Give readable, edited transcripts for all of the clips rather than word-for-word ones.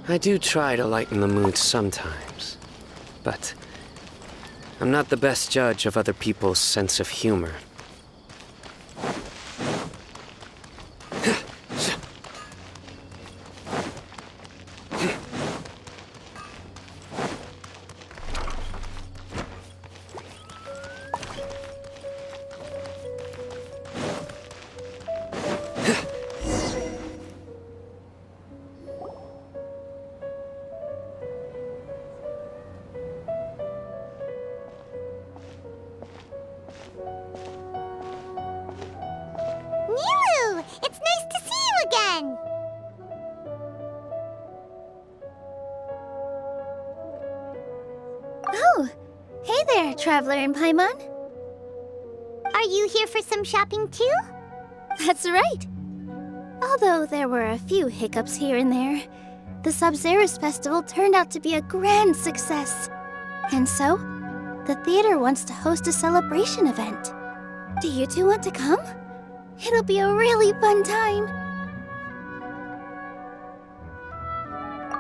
I do try to lighten the mood sometimes, but I'm not the best judge of other people's sense of humor. Nilou! It's nice to see you again! Oh, hey there, Traveler and Paimon. Are you here for some shopping too? That's right. Although there were a few hiccups here and there, the Sub-Zerus Festival turned out to be a grand success. And so, the theater wants to host a celebration event. Do you two want to come? It'll be a really fun time.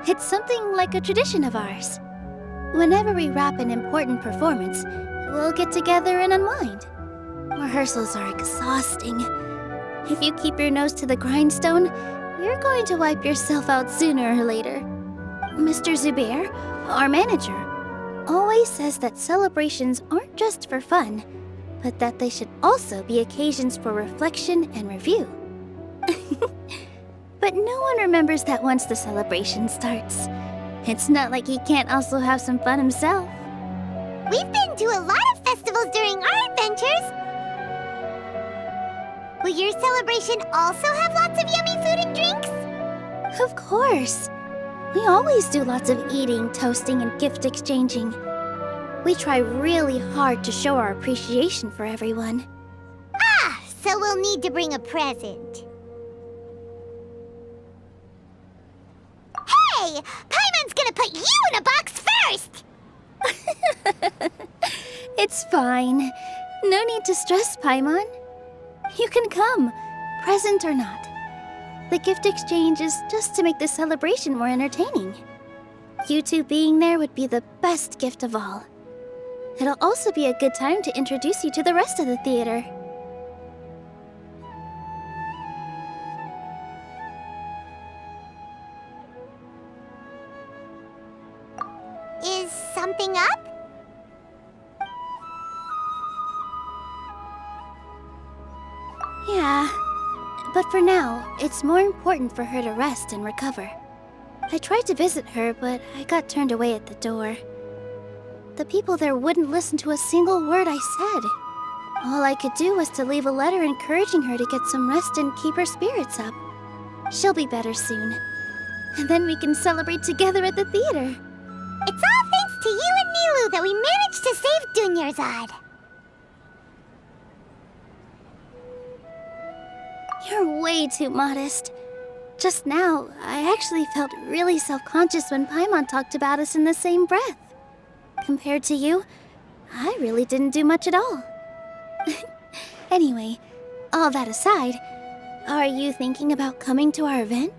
It's something like a tradition of ours. Whenever we wrap an important performance, we'll get together and unwind. Rehearsals are exhausting. If you keep your nose to the grindstone, you're going to wipe yourself out sooner or later. Mr. Zubair, our manager, always says that celebrations aren't just for fun, but that they should also be occasions for reflection and review. But no one remembers that once the celebration starts. It's not like he can't also have some fun himself. We've been to a lot of festivals during our adventures. Will your celebration also have lots of yummy food and drinks? Of course. We always do lots of eating, toasting, and gift exchanging. We try really hard to show our appreciation for everyone. Ah, so we'll need to bring a present. Hey! Paimon's gonna put you in a box first! It's fine. No need to stress, Paimon. You can come, present or not. The gift exchange is just to make the celebration more entertaining. You two being there would be the best gift of all. It'll also be a good time to introduce you to the rest of the theater. Is something up? Yeah, but for now, it's more important for her to rest and recover. I tried to visit her, but I got turned away at the door. The people there wouldn't listen to a single word I said. All I could do was to leave a letter encouraging her to get some rest and keep her spirits up. She'll be better soon. And then we can celebrate together at the theater. It's all thanks to you and Nilou that we managed to save Dunyarzad. You're way too modest. Just now, I actually felt really self-conscious when Paimon talked about us in the same breath. Compared to you, I really didn't do much at all. Anyway, all that aside, are you thinking about coming to our event?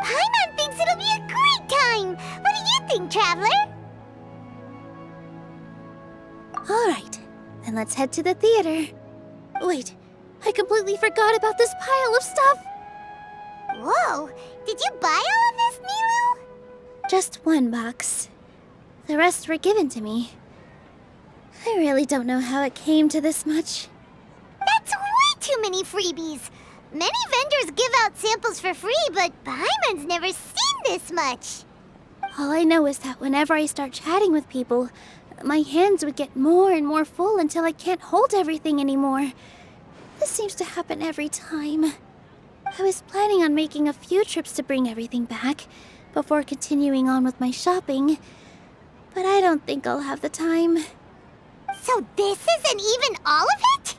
Paimon thinks it'll be a great time! What do you think, Traveler? Alright, then let's head to the theater. Wait, I completely forgot about this pile of stuff! Whoa! Did you buy all of this, Nilou? Just one box. The rest were given to me. I really don't know how it came to this much. That's way too many freebies! Many vendors give out samples for free, but Paimon's never seen this much! All I know is that whenever I start chatting with people, my hands would get more and more full until I can't hold everything anymore. This seems to happen every time. I was planning on making a few trips to bring everything back before continuing on with my shopping, but I don't think I'll have the time. So this isn't even all of it?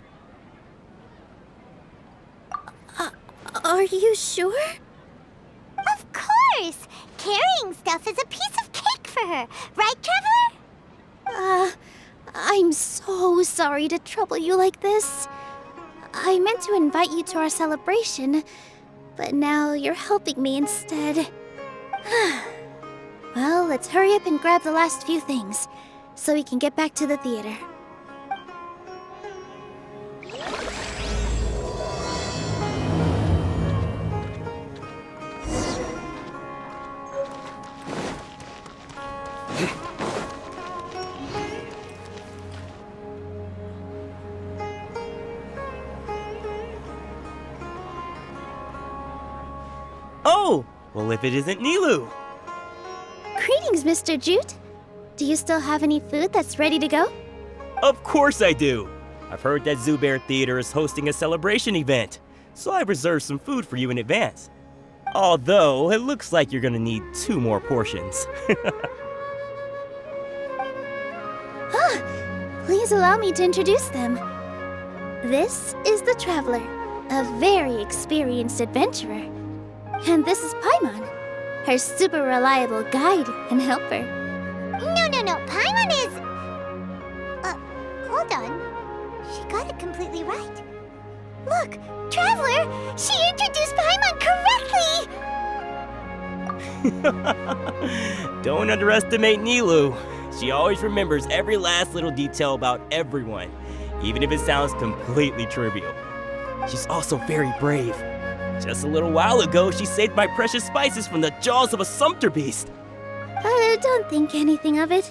Are you sure? Of course! Carrying stuff is a piece of cake for her, right, Traveler? I'm so sorry to trouble you like this. I meant to invite you to our celebration, but now you're helping me instead. Well, let's hurry up and grab the last few things, so we can get back to the theater. Oh! Well, if it isn't Nilou! Greetings, Mr. Jute. Do you still have any food that's ready to go? Of course I do! I've heard that Zubair Theater is hosting a celebration event, so I've reserved some food for you in advance. Although, it looks like you're gonna need 2 more portions. Please allow me to introduce them. This is the Traveler, a very experienced adventurer. And this is Paimon, her super reliable guide and helper. No. Paimon is... hold on. She got it completely right. Look, Traveler! She introduced Paimon correctly! Don't underestimate Nilou. She always remembers every last little detail about everyone, even if it sounds completely trivial. She's also very brave. Just a little while ago, she saved my precious spices from the jaws of a sumpter beast. Don't think anything of it.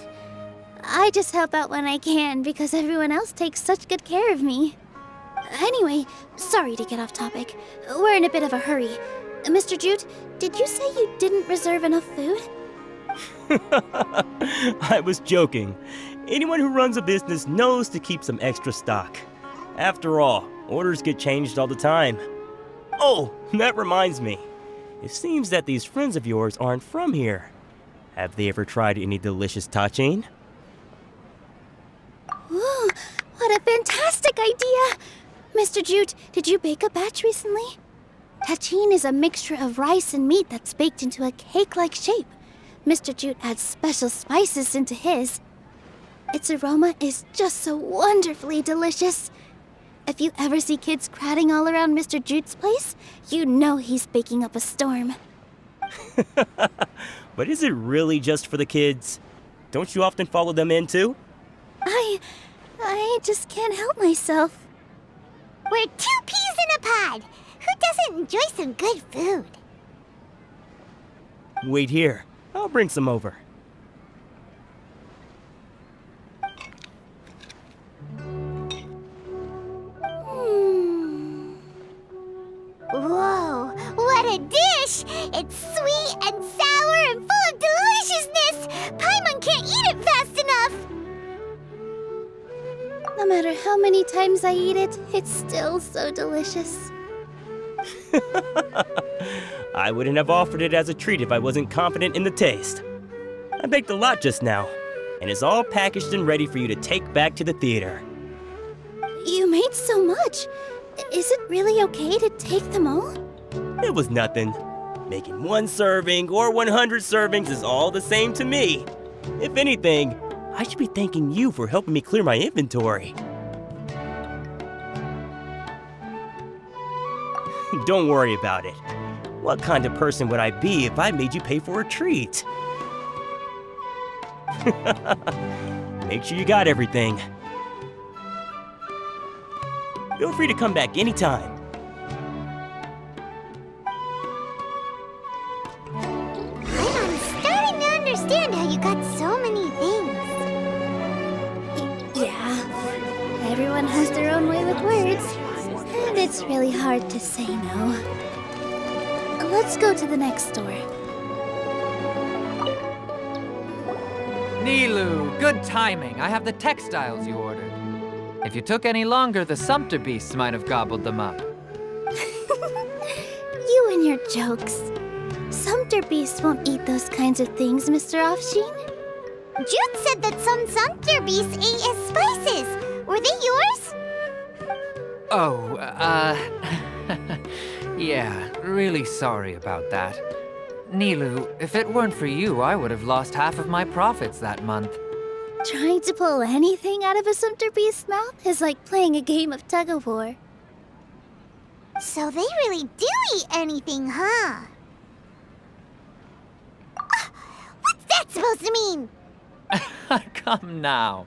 I just help out when I can because everyone else takes such good care of me. Anyway, sorry to get off topic. We're in a bit of a hurry. Mr. Jute, did you say you didn't reserve enough food? I was joking. Anyone who runs a business knows to keep some extra stock. After all, orders get changed all the time. Oh, that reminds me. It seems that these friends of yours aren't from here. Have they ever tried any delicious tachin? Ooh, what a fantastic idea! Mr. Jute, did you bake a batch recently? Tachin is a mixture of rice and meat that's baked into a cake-like shape. Mr. Jute adds special spices into his. Its aroma is just so wonderfully delicious. If you ever see kids crowding all around Mr. Jute's place, you know he's baking up a storm. But is it really just for the kids? Don't you often follow them in too? I just can't help myself. We're 2 peas in a pod! Who doesn't enjoy some good food? Wait here. I'll bring some over. Whoa, what a dish! It's sweet and sour and full of deliciousness! Paimon can't eat it fast enough! No matter how many times I eat it, it's still so delicious. I wouldn't have offered it as a treat if I wasn't confident in the taste. I baked a lot just now, and it's all packaged and ready for you to take back to the theater. You made so much. Is it really okay to take them all? It was nothing. Making 1 serving or 100 servings is all the same to me. If anything, I should be thanking you for helping me clear my inventory. Don't worry about it. What kind of person would I be if I made you pay for a treat? Make sure you got everything. Feel free to come back anytime. I'm starting to understand how you got so many things. Yeah, everyone has their own way with words, and it's really hard to say no. Let's go to the next store. Nilou, good timing. I have the textiles you ordered. If you took any longer, the sumpter beasts might have gobbled them up. You and your jokes. Sumpter beasts won't eat those kinds of things, Mr. Offsheen. Jude said that some sumpter beasts ate his spices. Were they yours? Oh, yeah, really sorry about that. Nilou, if it weren't for you, I would have lost half of my profits that month. Trying to pull anything out of a sumpter beast's mouth is like playing a game of tug-of-war. So they really do eat anything, huh? supposed to mean? Come now.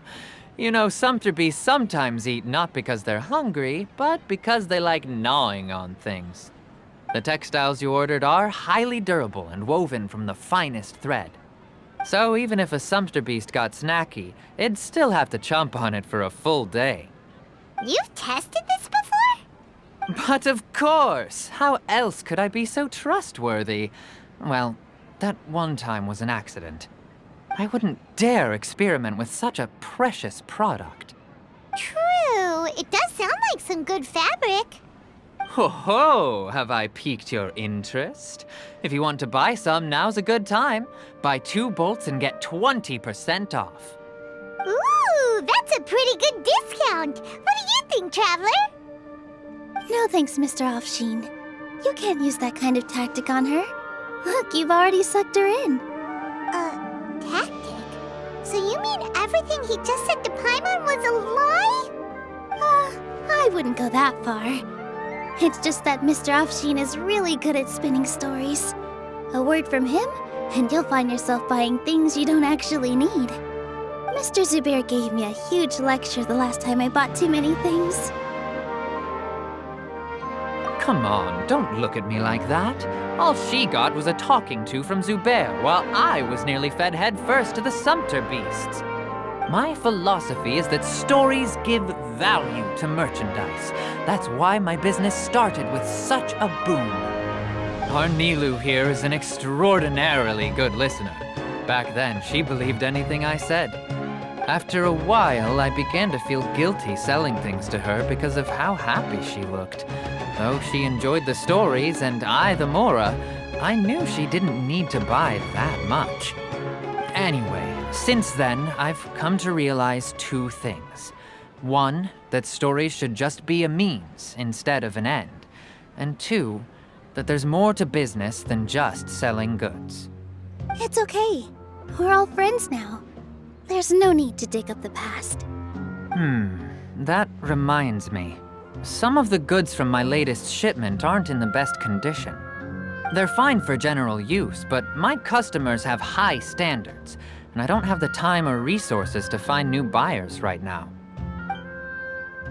You know, sumpter beasts sometimes eat not because they're hungry, but because they like gnawing on things. The textiles you ordered are highly durable and woven from the finest thread. So even if a sumpter beast got snacky, it'd still have to chomp on it for a full day. You've tested this before? But of course! How else could I be so trustworthy? Well, that one time was an accident. I wouldn't dare experiment with such a precious product. True. It does sound like some good fabric. Ho ho! Have I piqued your interest? If you want to buy some, now's a good time. Buy 2 bolts and get 20% off. Ooh, that's a pretty good discount. What do you think, Traveler? No thanks, Mr. Offsheen. You can't use that kind of tactic on her. Look, you've already sucked her in. Tactic? So you mean everything he just said to Paimon was a lie? I wouldn't go that far. It's just that Mr. Offsheen is really good at spinning stories. A word from him, and you'll find yourself buying things you don't actually need. Mr. Zubair gave me a huge lecture the last time I bought too many things. Come on, don't look at me like that. All she got was a talking to from Zubair, while I was nearly fed headfirst to the sumpter beasts. My philosophy is that stories give value to merchandise. That's why my business started with such a boom. Our Nilou here is an extraordinarily good listener. Back then, she believed anything I said. After a while, I began to feel guilty selling things to her because of how happy she looked. Though she enjoyed the stories and I the Mora, I knew she didn't need to buy that much. Anyway, since then, I've come to realize 2 things. 1, that stories should just be a means instead of an end. And 2, that there's more to business than just selling goods. It's okay. We're all friends now. There's no need to dig up the past. That reminds me. Some of the goods from my latest shipment aren't in the best condition. They're fine for general use, but my customers have high standards, and I don't have the time or resources to find new buyers right now.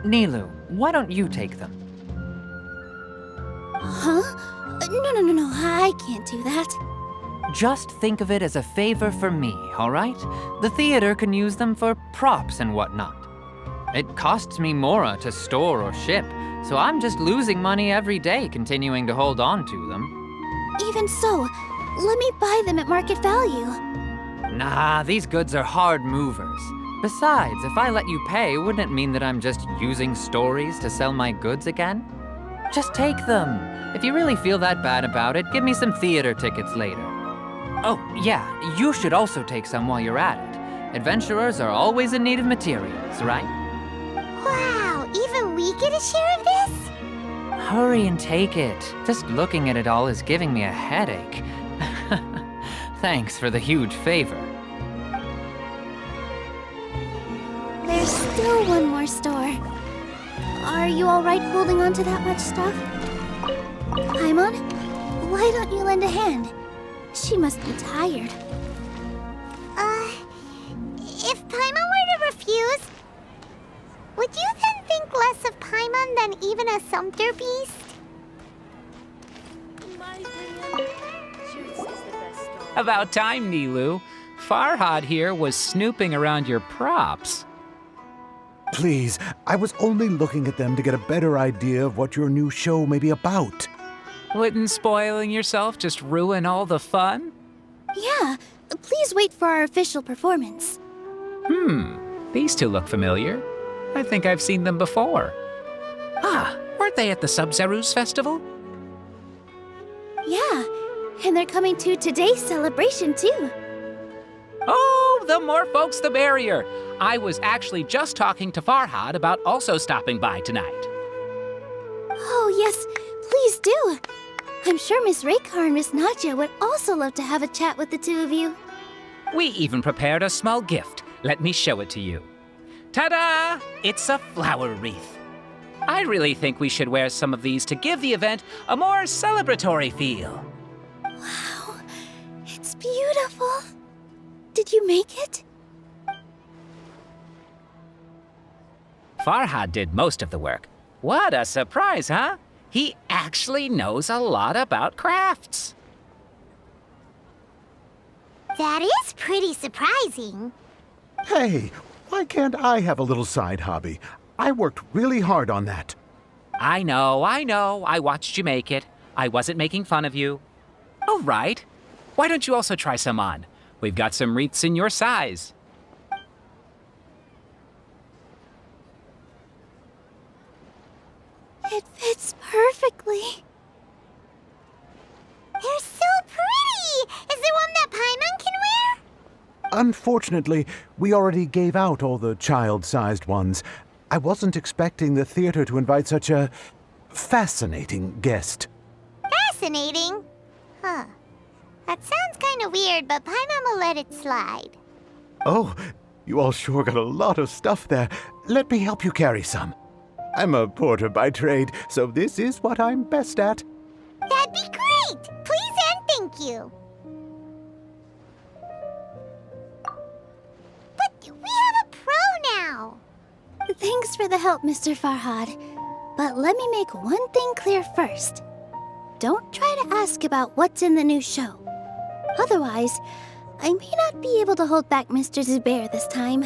Nilou, why don't you take them? Huh? No, I can't do that. Just think of it as a favor for me, all right? The theater can use them for props and whatnot. It costs me Mora to store or ship, so I'm just losing money every day continuing to hold on to them. Even so, let me buy them at market value. Nah, these goods are hard movers. Besides, if I let you pay, wouldn't it mean that I'm just using stories to sell my goods again? Just take them. If you really feel that bad about it, give me some theater tickets later. Oh, yeah, you should also take some while you're at it. Adventurers are always in need of materials, right? Wow, even we get a share of this? Hurry and take it. Just looking at it all is giving me a headache. Thanks for the huge favor. There's still one more store. Are you all right holding on to that much stuff? Paimon, why don't you lend a hand? She must be tired. If Paimon were to refuse, would you then think less of Paimon than even a sumpter beast? About time, Nilou. Farhad here was snooping around your props. Please, I was only looking at them to get a better idea of what your new show may be about. Wouldn't spoiling yourself just ruin all the fun? Yeah, please wait for our official performance. These 2 look familiar. I think I've seen them before. Ah, weren't they at the Sub-Zerus festival? Yeah, and they're coming to today's celebration too. Oh, the more folks the merrier. I was actually just talking to Farhad about also stopping by tonight. Oh yes, please do. I'm sure Miss Raykar and Miss Nadja would also love to have a chat with the 2 of you. We even prepared a small gift. Let me show it to you. Ta-da! It's a flower wreath. I really think we should wear some of these to give the event a more celebratory feel. Wow, it's beautiful. Did Did you make it? Farhad did most of the work. What a surprise, huh? He actually knows a lot about crafts. That is pretty surprising. Hey, why can't I have a little side hobby? I worked really hard on that. I know. I watched you make it. I wasn't making fun of you. All right. Why don't you also try some on? We've got some wreaths in your size. It fits perfectly. They're so pretty! Is there one that Paimon can wear? Unfortunately, we already gave out all the child-sized ones. I wasn't expecting the theater to invite such a fascinating guest. Fascinating. Huh. That sounds kind of weird, but Paimon will let it slide. Oh, you all sure got a lot of stuff there. Let me help you carry some. I'm a porter by trade, so this is what I'm best at. That'd be great! Please and thank you. But we have a pro now. Thanks for the help, Mr. Farhad. But let me make one thing clear first. Don't try to ask about what's in the new show. Otherwise, I may not be able to hold back Mr. Zubair this time.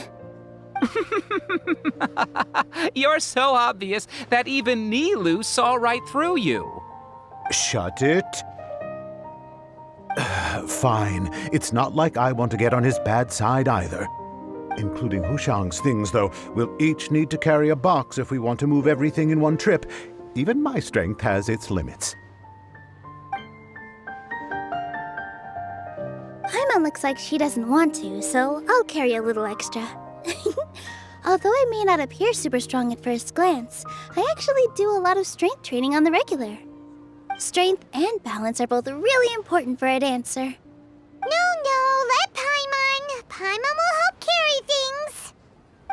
You're so obvious that even Nilou saw right through you. Shut it. Fine. It's not like I want to get on his bad side either. Including Hushang's things, though. We'll each need to carry a box if we want to move everything in one trip. Even my strength has its limits. Paimon looks like she doesn't want to, so I'll carry a little extra. Although I may not appear super strong at first glance, I actually do a lot of strength training on the regular. Strength and balance are both really important for a dancer. No, let Paimon. Paimon will help carry things.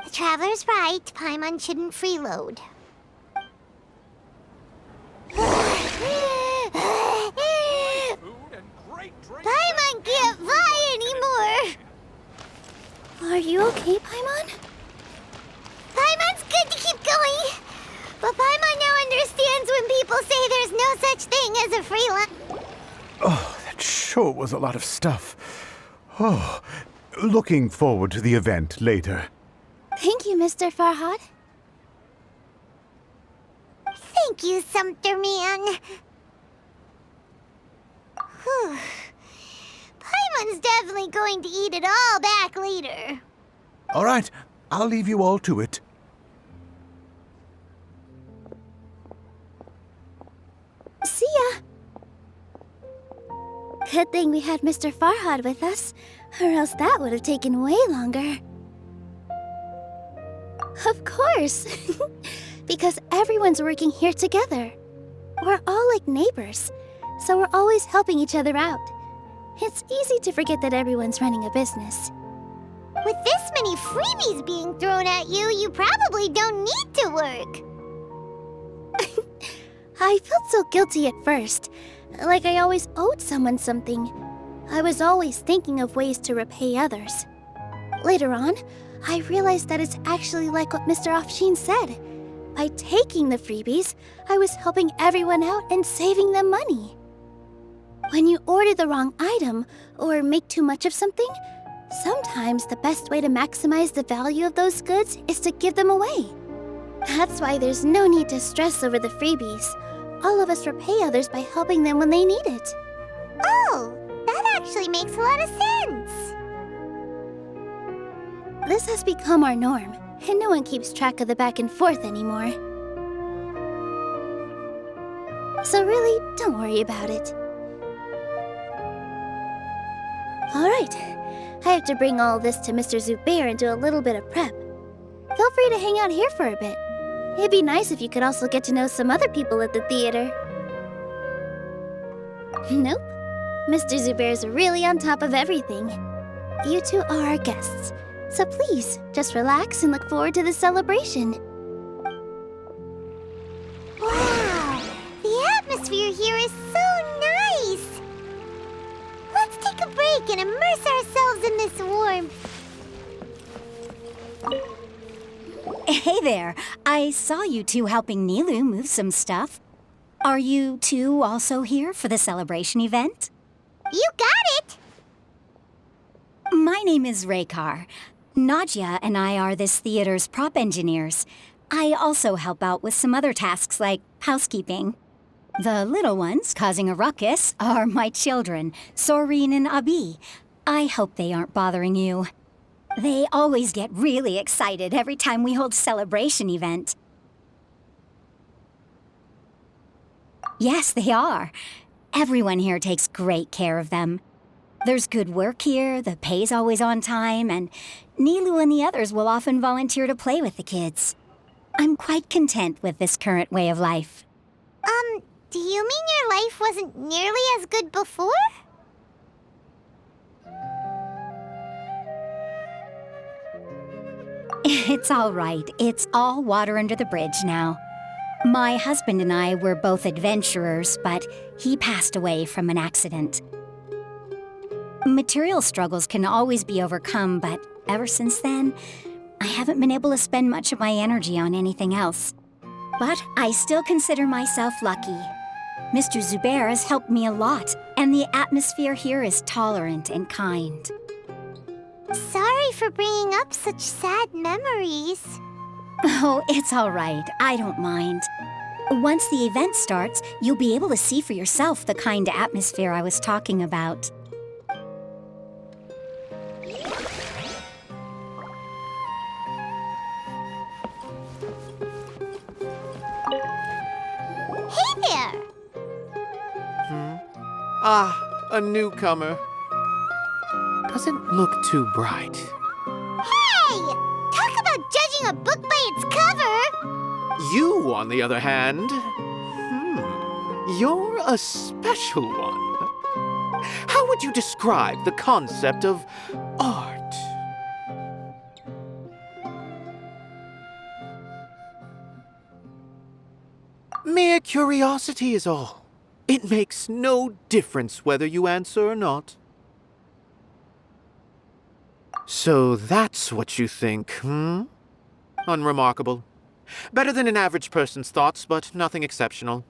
The Traveler's right. Paimon shouldn't freeload. Paimon can't fly anymore. Are you okay, Paimon? Paimon's good to keep going. But Paimon now understands when people say there's no such thing as a freelance. Oh, that sure was a lot of stuff. Oh, looking forward to the event later. Thank you, Mr. Farhad. Thank you, Sumpter Man. Whew. Paimon's definitely going to eat it all back later. All right, I'll leave you all to it. See ya! Good thing we had Mr. Farhad with us, or else that would have taken way longer. Of course! Because everyone's working here together. We're all like neighbors, so we're always helping each other out. It's easy to forget that everyone's running a business. With this many freebies being thrown at you, you probably don't need to work. I felt so guilty at first, like I always owed someone something. I was always thinking of ways to repay others. Later on, I realized that it's actually like what Mr. Afshin said. By taking the freebies, I was helping everyone out and saving them money. When you order the wrong item or make too much of something, sometimes the best way to maximize the value of those goods is to give them away. That's why there's no need to stress over the freebies. All of us repay others by helping them when they need it. Oh, that actually makes a lot of sense. This has become our norm, and no one keeps track of the back and forth anymore. So really, don't worry about it. Alright, I have to bring all this to Mr. Zubair and do a little bit of prep. Feel free to hang out here for a bit. It'd be nice if you could also get to know some other people at the theater. Nope. Mr. Zubair's really on top of everything. You two are our guests, so please, just relax and look forward to the celebration. Wow, the atmosphere here is so nice. Let's take a break and immerse ourselves in this this warmth. Hey there. I saw you two helping Nilou move some stuff. Are you two also here for the celebration event? You got it! My name is Raykar. Nadia and I are this theater's prop engineers. I also help out with some other tasks like housekeeping. The little ones causing a ruckus are my children, Soreen and Abi. I hope they aren't bothering you. They always get really excited every time we hold a celebration event. Yes, they are. Everyone here takes great care of them. There's good work here, the pay's always on time, and Nilou and the others will often volunteer to play with the kids. I'm quite content with this current way of life. Do you mean your life wasn't nearly as good before? It's all right. It's all water under the bridge now. My husband and I were both adventurers, but he passed away from an accident. Material struggles can always be overcome, but ever since then, I haven't been able to spend much of my energy on anything else. But I still consider myself lucky. Mr. Zubair has helped me a lot, and the atmosphere here is tolerant and kind. Sorry for bringing up such sad memories. Oh, it's all right. I don't mind. Once the event starts, you'll be able to see for yourself the kind of atmosphere I was talking about. Hey there! Ah, a newcomer. Doesn't look too bright. Hey! Talk about judging a book by its cover! You, on the other hand, you're a special one. How would you describe the concept of art? Mere curiosity is all. It makes no difference whether you answer or not. So that's what you think, Unremarkable. Better than an average person's thoughts, but nothing exceptional.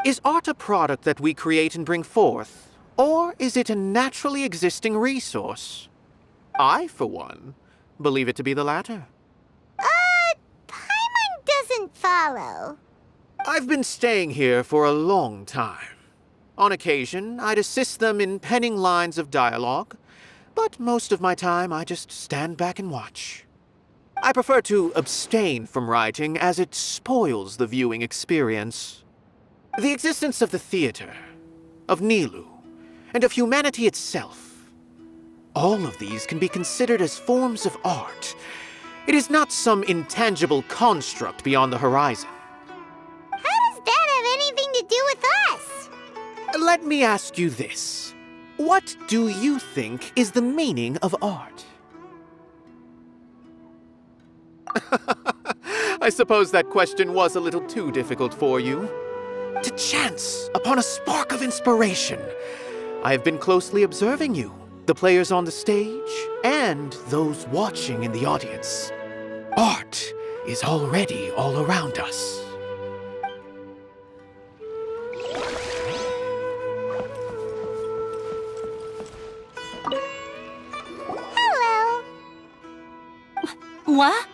Is art a product that we create and bring forth, or is it a naturally existing resource? I, for one, believe it to be the latter. Paimon doesn't follow. I've been staying here for a long time. On occasion, I'd assist them in penning lines of dialogue, but most of my time I just stand back and watch. I prefer to abstain from writing as it spoils the viewing experience. The existence of the theater, of Nilou, and of humanity itself, all of these can be considered as forms of art. It is not some intangible construct beyond the horizon. How does that have anything to do with us? Let me ask you this. What do you think is the meaning of art? I suppose that question was a little too difficult for you. To chance upon a spark of inspiration, I have been closely observing you, the players on the stage, and those watching in the audience. Art is already all around us. Hello. What?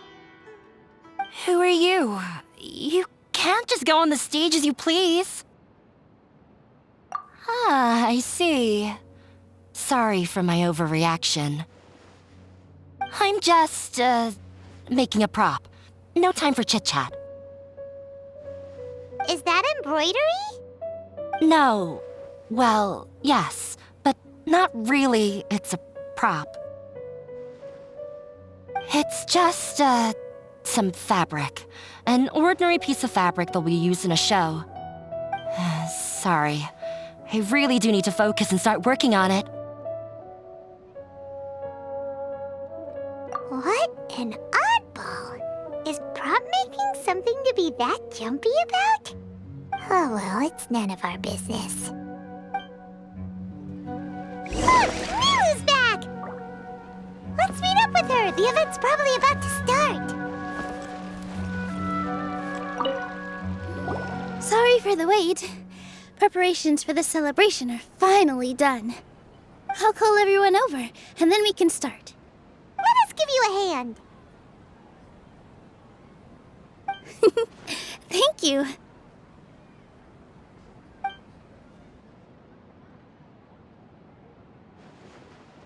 Who are you? You can't just go on the stage as you please. Ah, I see. Sorry for my overreaction. I'm just, making a prop. No time for chit-chat. Is that embroidery? No. Well, yes, but not really. It's a prop. It's just, some fabric. An ordinary piece of fabric that we use in a show. Sorry. I really do need to focus and start working on it. What an oddball. Is prop making something to be that jumpy about? Oh well, it's none of our business. Look! Nilou's back! with her. The event's probably about to start. Sorry for the wait. Preparations for the celebration are finally done. I'll call everyone over, and then we can start. Let us give you a hand. Thank you.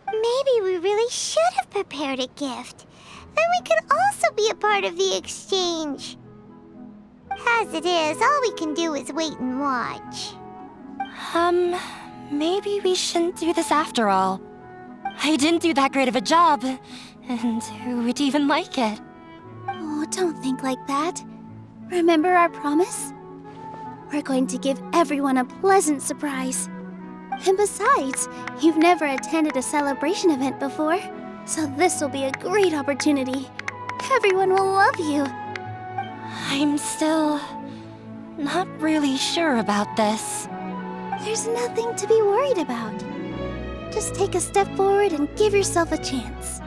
Maybe we really should have prepared a gift. Then we could also be a part of the exchange. As it is, all we can do is wait and watch. Maybe we shouldn't do this after all. I didn't do that great of a job, and who would even like it? Oh, don't think like that. Remember our promise? We're going to give everyone a pleasant surprise. And besides, you've never attended a celebration event before, so this will be a great opportunity. Everyone will love you. I'm still not really sure about this. There's nothing to be worried about. Just take a step forward and give yourself a chance.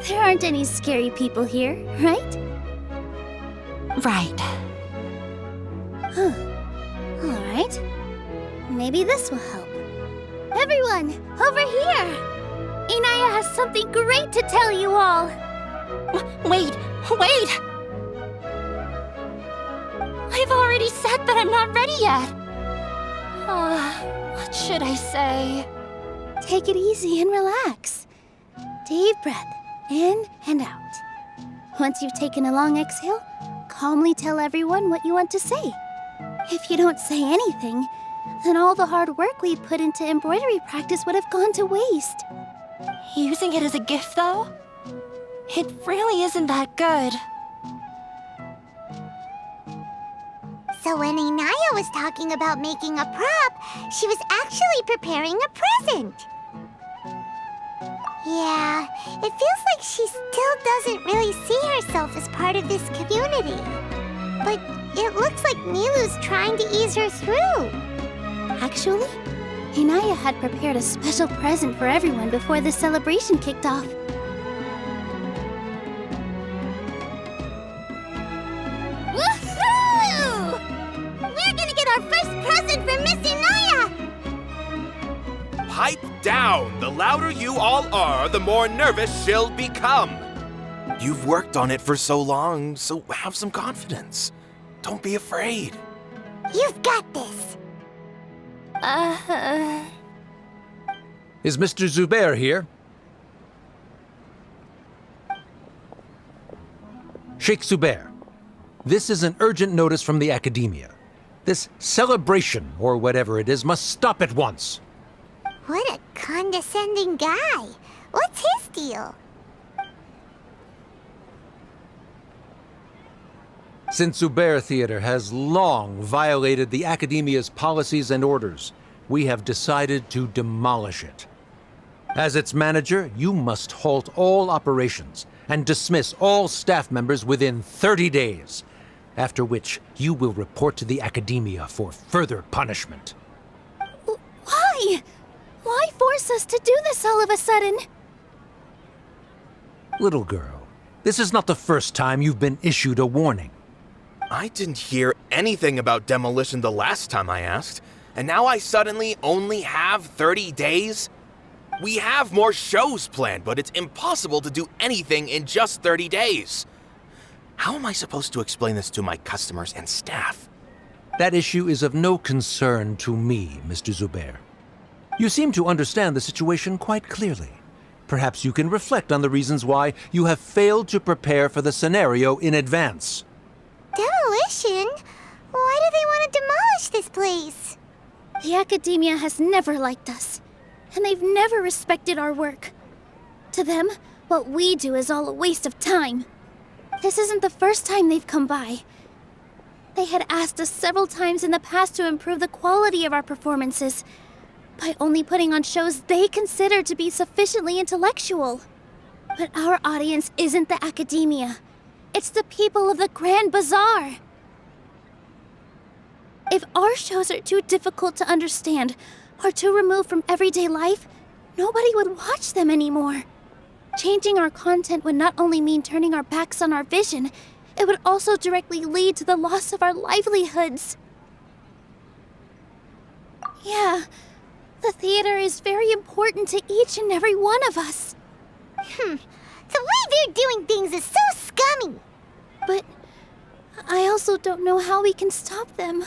There aren't any scary people here, right? Right. Huh. All right. Maybe this will help. Everyone, over here! Inaya has something great to tell you all! Wait! I've already said that I'm not ready yet! What should I say? Take it easy and relax. Deep breath, in and out. Once you've taken a long exhale, calmly tell everyone what you want to say. If you don't say anything, then all the hard work we put into embroidery practice would have gone to waste. Using it as a gift, though? It really isn't that good. So when Inaya was talking about making a prop, she was actually preparing a present. Yeah, it feels like she still doesn't really see herself as part of this community. But it looks like Nilou's trying to ease her through. Actually, Inaya had prepared a special present for everyone before the celebration kicked off. Woohoo! We're gonna get our first present from Miss Inaya! Pipe down! The louder you all are, the more nervous she'll become. You've worked on it for so long, so have some confidence. Don't be afraid. You've got this. Is Mr. Zubair here? Sheikh Zubair, this is an urgent notice from the Academia. This celebration, or whatever it is, must stop at once. What a condescending guy. What's his deal? Since Zubair Theater has long violated the Academia's policies and orders, we have decided to demolish it. As its manager, you must halt all operations and dismiss all staff members within 30 days, after which you will report to the Academia for further punishment. Why? Why force us to do this all of a sudden? Little girl, this is not the first time you've been issued a warning. I didn't hear anything about demolition the last time I asked, and now I suddenly only have 30 days? We have more shows planned, but it's impossible to do anything in just 30 days. How am I supposed to explain this to my customers and staff? That issue is of no concern to me, Mr. Zubair. You seem to understand the situation quite clearly. Perhaps you can reflect on the reasons why you have failed to prepare for the scenario in advance. Demolition? Why do they want to demolish this place? The Academia has never liked us, and they've never respected our work. To them, what we do is all a waste of time. This isn't the first time they've come by. They had asked us several times in the past to improve the quality of our performances by only putting on shows they consider to be sufficiently intellectual. But our audience isn't the Academia. It's the people of the Grand Bazaar. If our shows are too difficult to understand or too removed from everyday life, nobody would watch them anymore. Changing our content would not only mean turning our backs on our vision, it would also directly lead to the loss of our livelihoods. Yeah, the theater is very important to each and every one of us. The way they're doing things is so scummy. But I also don't know how we can stop them.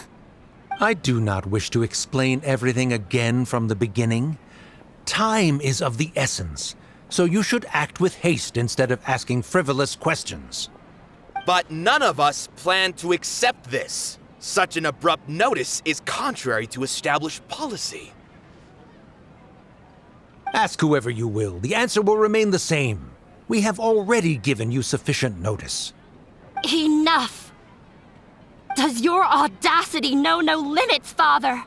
I do not wish to explain everything again from the beginning. Time is of the essence, so you should act with haste instead of asking frivolous questions. But none of us plan to accept this. Such an abrupt notice is contrary to established policy. Ask whoever you will, the answer will remain the same. We have already given you sufficient notice. Enough! Does your audacity know no limits, Father?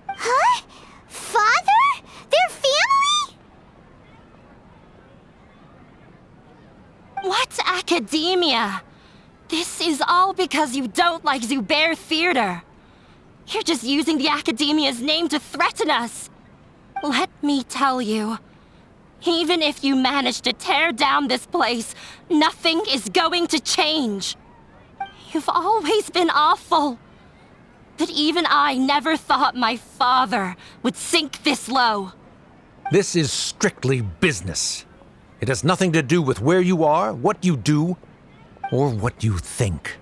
Huh? Father? Their family? What's academia? This is all because you don't like Zubair Theater. You're just using the Academia's name to threaten us. Let me tell you, even if you manage to tear down this place, nothing is going to change. You've always been awful. But even I never thought my father would sink this low. This is strictly business. It has nothing to do with where you are, what you do, or what you think.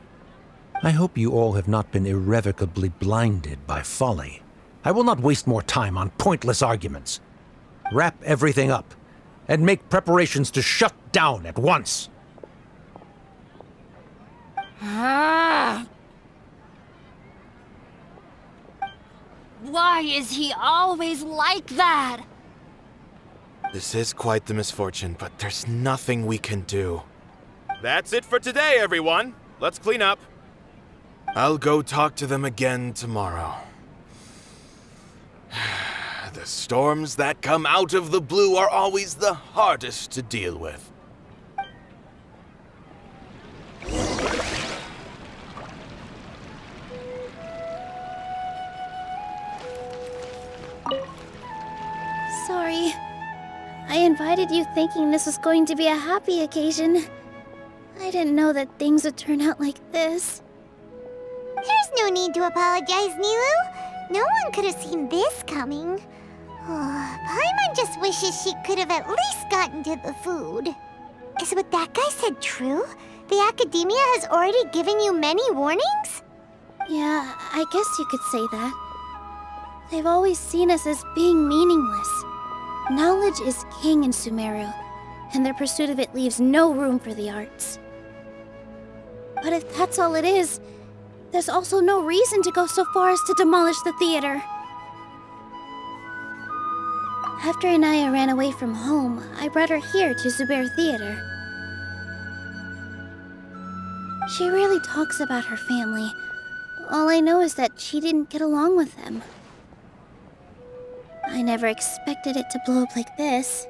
I hope you all have not been irrevocably blinded by folly. I will not waste more time on pointless arguments. Wrap everything up, and make preparations to shut down at once. Why is he always like that? This is quite the misfortune, but there's nothing we can do. That's it for today, everyone. Let's clean up. I'll go talk to them again tomorrow. The storms that come out of the blue are always the hardest to deal with. Sorry. I invited you thinking this was going to be a happy occasion. I didn't know that things would turn out like this. There's no need to apologize, Nilou. No one could have seen this coming. Paimon just wishes she could have at least gotten to the food. Is what that guy said true? The Academia has already given you many warnings? Yeah, I guess you could say that. They've always seen us as being meaningless. Knowledge is king in Sumeru, and their pursuit of it leaves no room for the arts. But if that's all it is, there's also no reason to go so far as to demolish the theater. After Anaya ran away from home, I brought her here to Zubair Theater. She rarely talks about her family. All I know is that she didn't get along with them. I never expected it to blow up like this.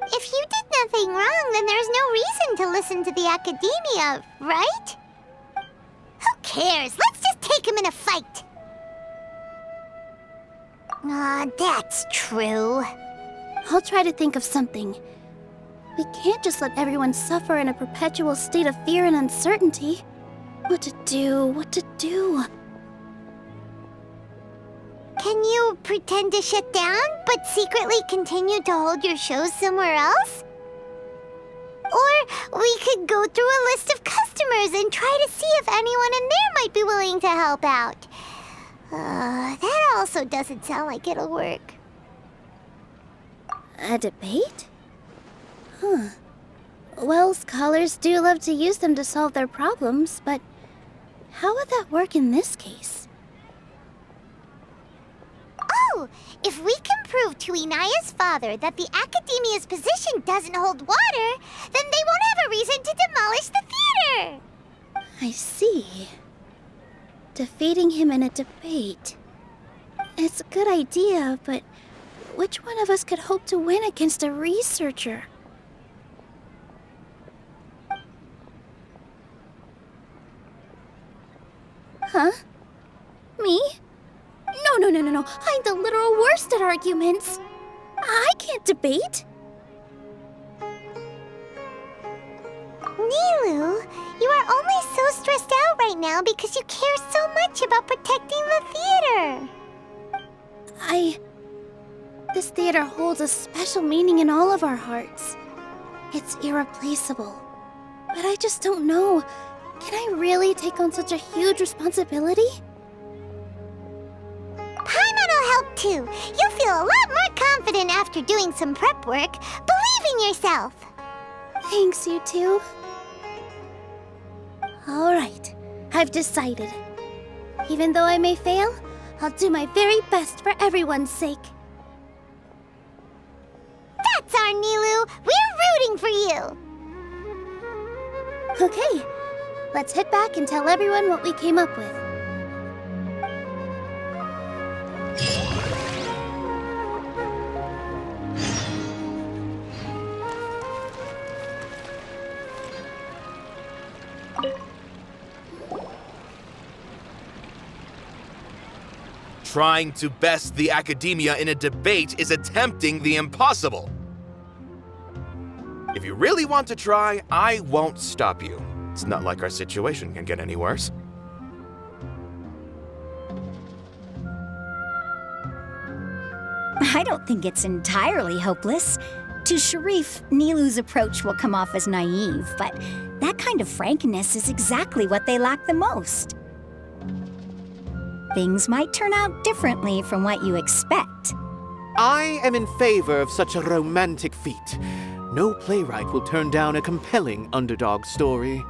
If you did nothing wrong, then there's no reason to listen to the Academia, right? Who cares? Let's just take him in a fight. That's true. I'll try to think of something. We can't just let everyone suffer in a perpetual state of fear and uncertainty. What to do? Can you pretend to shut down, but secretly continue to hold your shows somewhere else? Or we could go through a list of customers and try to see if anyone in there might be willing to help out. That also doesn't sound like it'll work. A debate? Huh. Well, scholars do love to use them to solve their problems, but how would that work in this case? Oh, if we can prove to Inaya's father that the Academia's position doesn't hold water, then they won't have a reason to demolish the theater! I see. Defeating him in a debate. It's a good idea, but which one of us could hope to win against a researcher? Huh? Me? No. I'm the literal worst at arguments. I can't debate. Nilou, you are only so stressed out right now because you care so much about protecting the theater. This theater holds a special meaning in all of our hearts. It's irreplaceable. But I just don't know. Can I really take on such a huge responsibility? Paimon will help too. You'll feel a lot more confident after doing some prep work. Believe in yourself. Thanks, you two. Alright, I've decided. Even though I may fail, I'll do my very best for everyone's sake. That's our Nilou. We're rooting for you. Okay, let's head back and tell everyone what we came up with. Trying to best the academia in a debate is attempting the impossible. If you really want to try, I won't stop you. It's not like our situation can get any worse. I don't think it's entirely hopeless. To Sharif, Nilou's approach will come off as naive, but that kind of frankness is exactly what they lack the most. Things might turn out differently from what you expect. I am in favor of such a romantic feat. No playwright will turn down a compelling underdog story.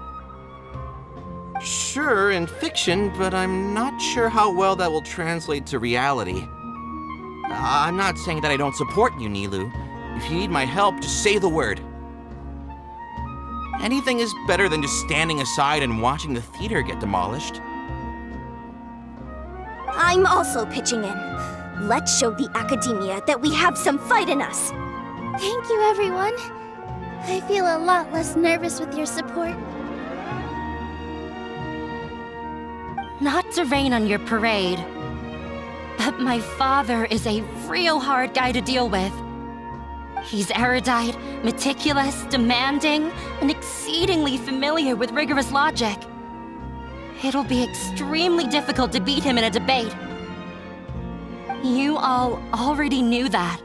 Sure, in fiction, but I'm not sure how well that will translate to reality. I'm not saying that I don't support you, Nilou. If you need my help, just say the word. Anything is better than just standing aside and watching the theater get demolished. I'm also pitching in. Let's show the academia that we have some fight in us. Thank you, everyone. I feel a lot less nervous with your support. Not to rain on your parade, but my father is a real hard guy to deal with. He's erudite, meticulous, demanding, and exceedingly familiar with rigorous logic. It'll be extremely difficult to beat him in a debate. You all already knew that.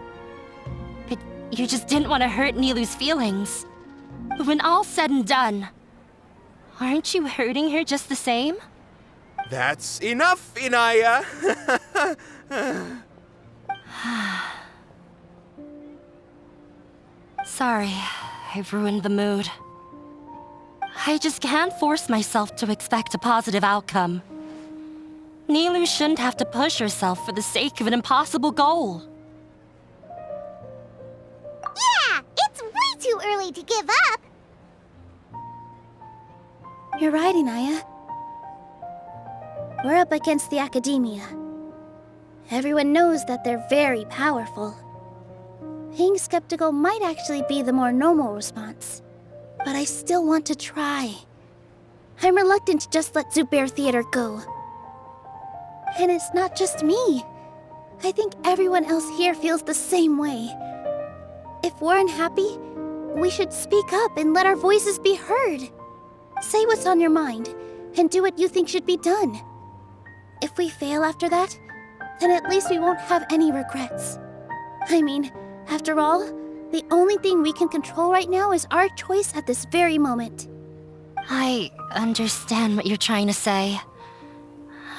But you just didn't want to hurt Nilou's feelings. But when all's said and done, aren't you hurting her just the same? That's enough, Inaya! Sorry, I've ruined the mood. I just can't force myself to expect a positive outcome. Nilou shouldn't have to push herself for the sake of an impossible goal. Yeah, it's way too early to give up. You're right, Inaya. We're up against the academia. Everyone knows that they're very powerful. Being skeptical might actually be the more normal response. But I still want to try. I'm reluctant to just let Zubair Theater go. And it's not just me. I think everyone else here feels the same way. If we're unhappy, we should speak up and let our voices be heard. Say what's on your mind, and do what you think should be done. If we fail after that, then at least we won't have any regrets. I mean, after all, the only thing we can control right now is our choice at this very moment. I understand what you're trying to say.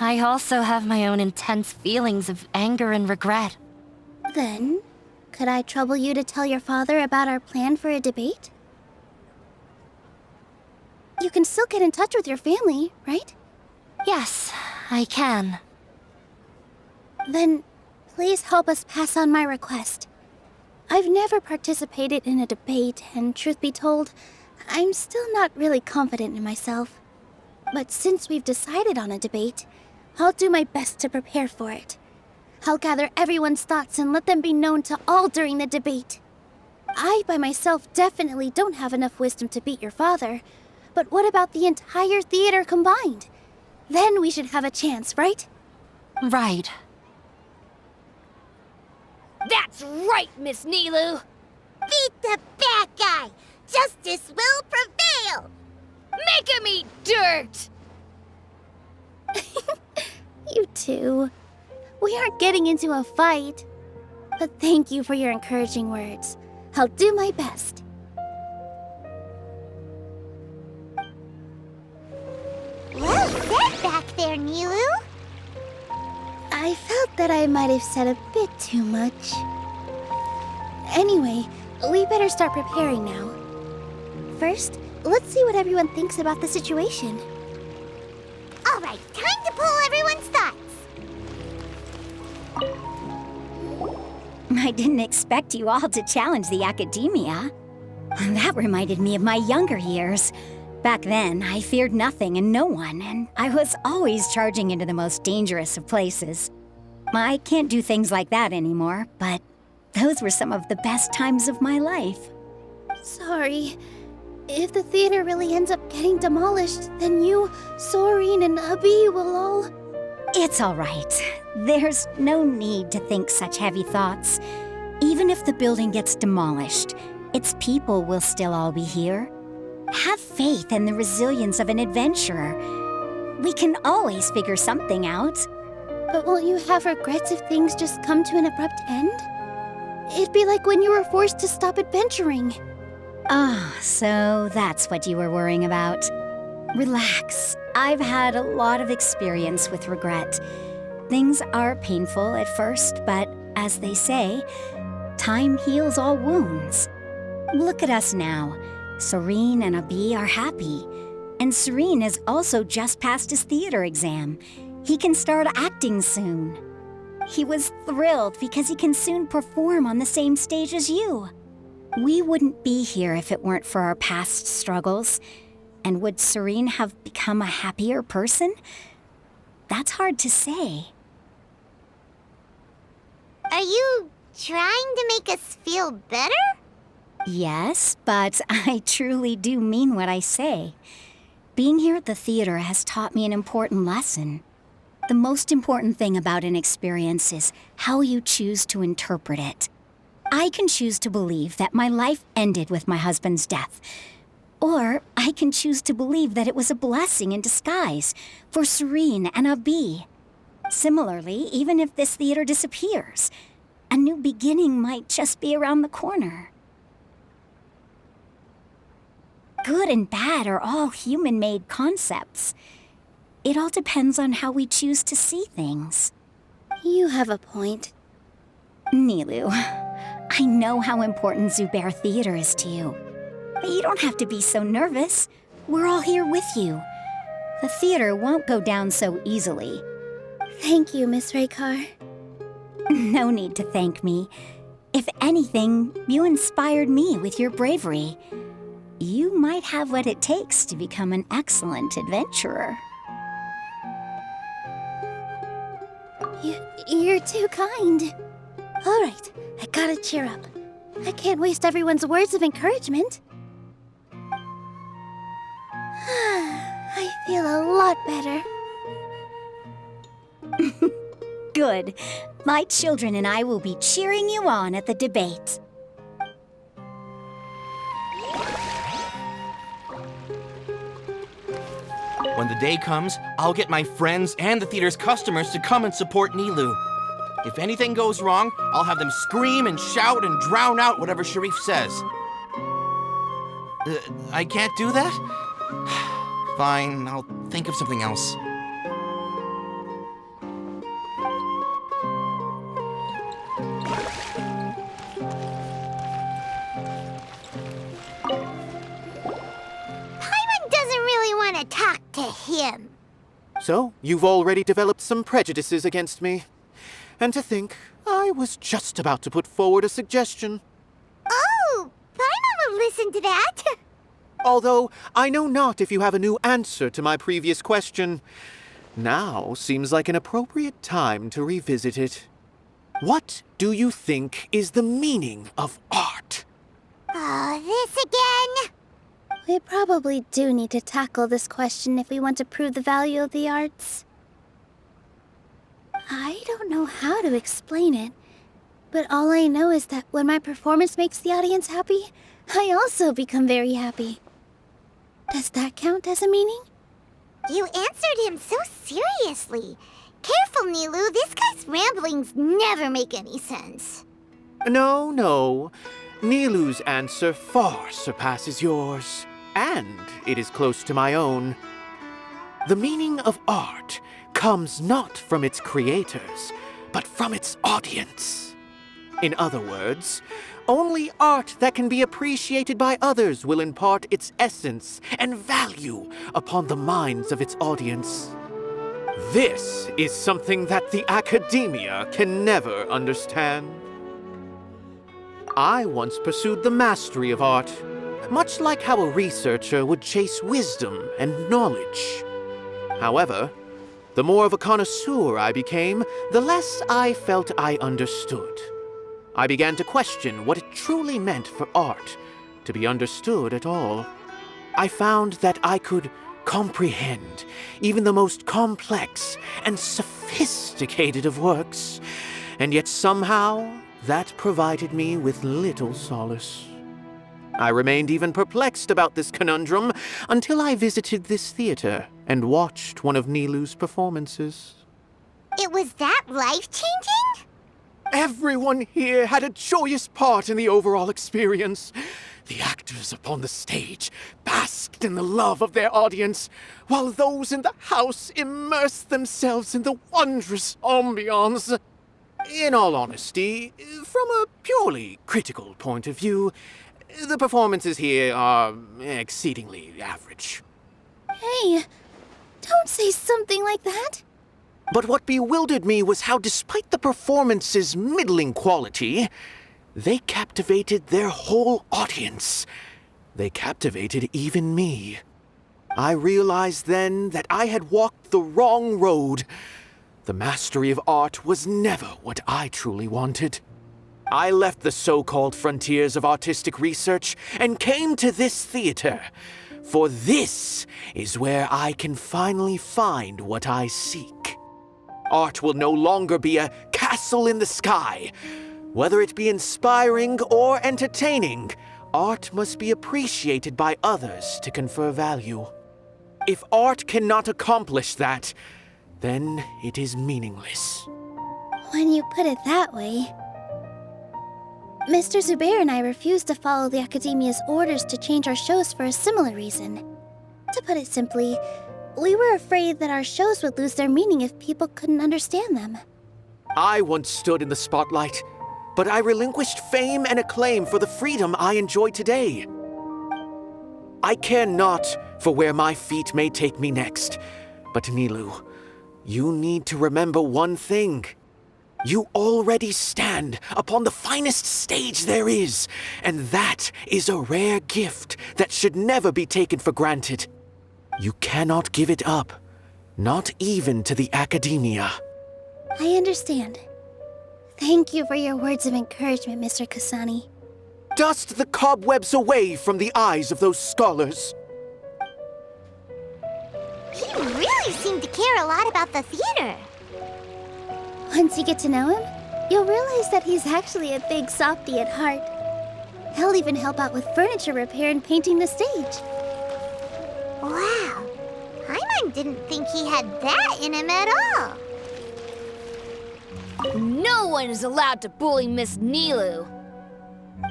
I also have my own intense feelings of anger and regret. Then, could I trouble you to tell your father about our plan for a debate? You can still get in touch with your family, right? Yes, I can. Then, please help us pass on my request. I've never participated in a debate, and truth be told, I'm still not really confident in myself. But since we've decided on a debate, I'll do my best to prepare for it. I'll gather everyone's thoughts and let them be known to all during the debate. I, by myself, definitely don't have enough wisdom to beat your father. But what about the entire theater combined? Then we should have a chance, right? Right. That's right, Miss Nilou! Beat the bad guy! Justice will prevail! Make him eat dirt! You two. We aren't getting into a fight. But thank you for your encouraging words. I'll do my best. Well said back there, Nilou. I felt that I might have said a bit too much. Anyway, we better start preparing now. First, let's see what everyone thinks about the situation. All right, time to pull everyone's thoughts. I didn't expect you all to challenge the academia. That reminded me of my younger years. Back then, I feared nothing and no one, and I was always charging into the most dangerous of places. I can't do things like that anymore, but those were some of the best times of my life. Sorry. If the theater really ends up getting demolished, then you, Soren, and Abi will all... It's all right. There's no need to think such heavy thoughts. Even if the building gets demolished, its people will still all be here. Have faith in the resilience of an adventurer. We can always figure something out. But won't you have regrets if things just come to an abrupt end? It'd be like when you were forced to stop adventuring. Ah, so that's what you were worrying about. Relax. I've had a lot of experience with regret. Things are painful at first, but as they say, time heals all wounds. Look at us now. Soren and Abi are happy. And Soren has also just passed his theater exam. He can start acting soon. He was thrilled because he can soon perform on the same stage as you. We wouldn't be here if it weren't for our past struggles. And would Soren have become a happier person? That's hard to say. Are you trying to make us feel better? Yes, but I truly do mean what I say. Being here at the theater has taught me an important lesson. The most important thing about an experience is how you choose to interpret it. I can choose to believe that my life ended with my husband's death. Or I can choose to believe that it was a blessing in disguise for Soren and Abi. Similarly, even if this theater disappears, a new beginning might just be around the corner. Good and bad are all human-made concepts. It all depends on how we choose to see things. You have a point. Nilou, I know how important Zubair Theater is to you. But you don't have to be so nervous. We're all here with you. The theater won't go down so easily. Thank you, Miss Raykar. No need to thank me. If anything, you inspired me with your bravery. You might have what it takes to become an excellent adventurer. You're too kind. All right, I gotta cheer up. I can't waste everyone's words of encouragement. I feel a lot better. Good. My children and I will be cheering you on at the debate. When the day comes, I'll get my friends and the theater's customers to come and support Nilou. If anything goes wrong, I'll have them scream and shout and drown out whatever Sharif says. I can't do that? Fine, I'll think of something else. Paimon doesn't really want to talk to him. So, you've already developed some prejudices against me. And to think, I was just about to put forward a suggestion. Oh, Paimon will listen to that. Although, I know not if you have a new answer to my previous question. Now seems like an appropriate time to revisit it. What do you think is the meaning of art? Oh, this again? We probably do need to tackle this question if we want to prove the value of the arts. I don't know how to explain it, but all I know is that when my performance makes the audience happy, I also become very happy. Does that count as a meaning? You answered him so seriously. Careful, Nilou. This guy's ramblings never make any sense. No, no. Nilou's answer far surpasses yours, and it is close to my own. The meaning of art comes not from its creators, but from its audience. In other words, only art that can be appreciated by others will impart its essence and value upon the minds of its audience. This is something that the academia can never understand. I once pursued the mastery of art, much like how a researcher would chase wisdom and knowledge. However, the more of a connoisseur I became, the less I felt I understood. I began to question what it truly meant for art to be understood at all. I found that I could comprehend even the most complex and sophisticated of works, and yet somehow that provided me with little solace. I remained even perplexed about this conundrum until I visited this theater and watched one of Nilou's performances. It was that life-changing? Everyone here had a joyous part in the overall experience. The actors upon the stage basked in the love of their audience, while those in the house immersed themselves in the wondrous ambiance. In all honesty, from a purely critical point of view, the performances here are exceedingly average. Hey, don't say something like that. But what bewildered me was how, despite the performance's middling quality, they captivated their whole audience. They captivated even me. I realized then that I had walked the wrong road. The mastery of art was never what I truly wanted. I left the so-called frontiers of artistic research and came to this theater, for this is where I can finally find what I seek. Art will no longer be a castle in the sky. Whether it be inspiring or entertaining, art must be appreciated by others to confer value. If art cannot accomplish that, then it is meaningless. When you put it that way... Mr. Zubair and I refused to follow the Academia's orders to change our shows for a similar reason. To put it simply, we were afraid that our shows would lose their meaning if people couldn't understand them. I once stood in the spotlight, but I relinquished fame and acclaim for the freedom I enjoy today. I care not for where my feet may take me next, but Nilou, you need to remember one thing. You already stand upon the finest stage there is, and that is a rare gift that should never be taken for granted. You cannot give it up, not even to the Academia. I understand. Thank you for your words of encouragement, Mr. Kasani. Dust the cobwebs away from the eyes of those scholars. He really seemed to care a lot about the theater. Once you get to know him, you'll realize that he's actually a big softy at heart. He'll even help out with furniture repair and painting the stage. Wow. Paimon didn't think he had that in him at all. No one is allowed to bully Miss Nilou.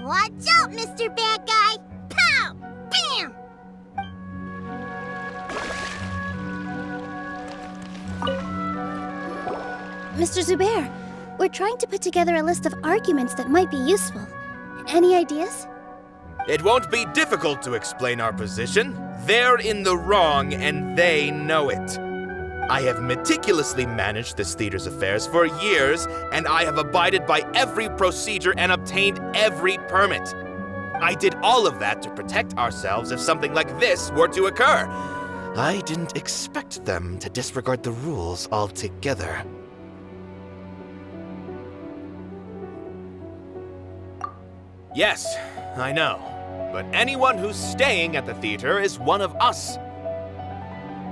Watch out, Mr. Bad Guy! Pow! Bam! Mr. Zubair, we're trying to put together a list of arguments that might be useful. Any ideas? It won't be difficult to explain our position. They're in the wrong, and they know it. I have meticulously managed this theater's affairs for years, and I have abided by every procedure and obtained every permit. I did all of that to protect ourselves if something like this were to occur. I didn't expect them to disregard the rules altogether. Yes, I know. But anyone who's staying at the theater is one of us.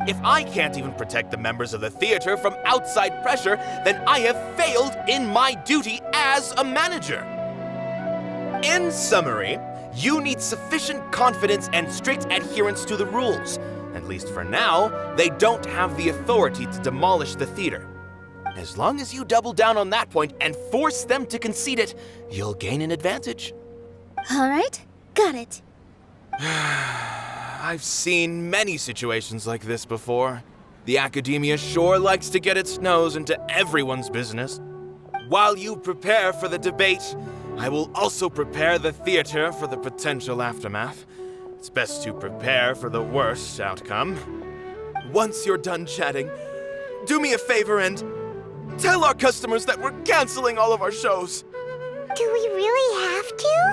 If I can't even protect the members of the theater from outside pressure, then I have failed in my duty as a manager. In summary, You need sufficient confidence and strict adherence to the rules. At least for now, they don't have the authority to demolish the theater. As long as you double down on that point and force them to concede it, you'll gain an advantage. All right, got it. I've seen many situations like this before. The academia sure likes to get its nose into everyone's business. While you prepare for the debate, I will also prepare the theater for the potential aftermath. It's best to prepare for the worst outcome. Once you're done chatting, do me a favor and tell our customers that we're canceling all of our shows. Do we really have to?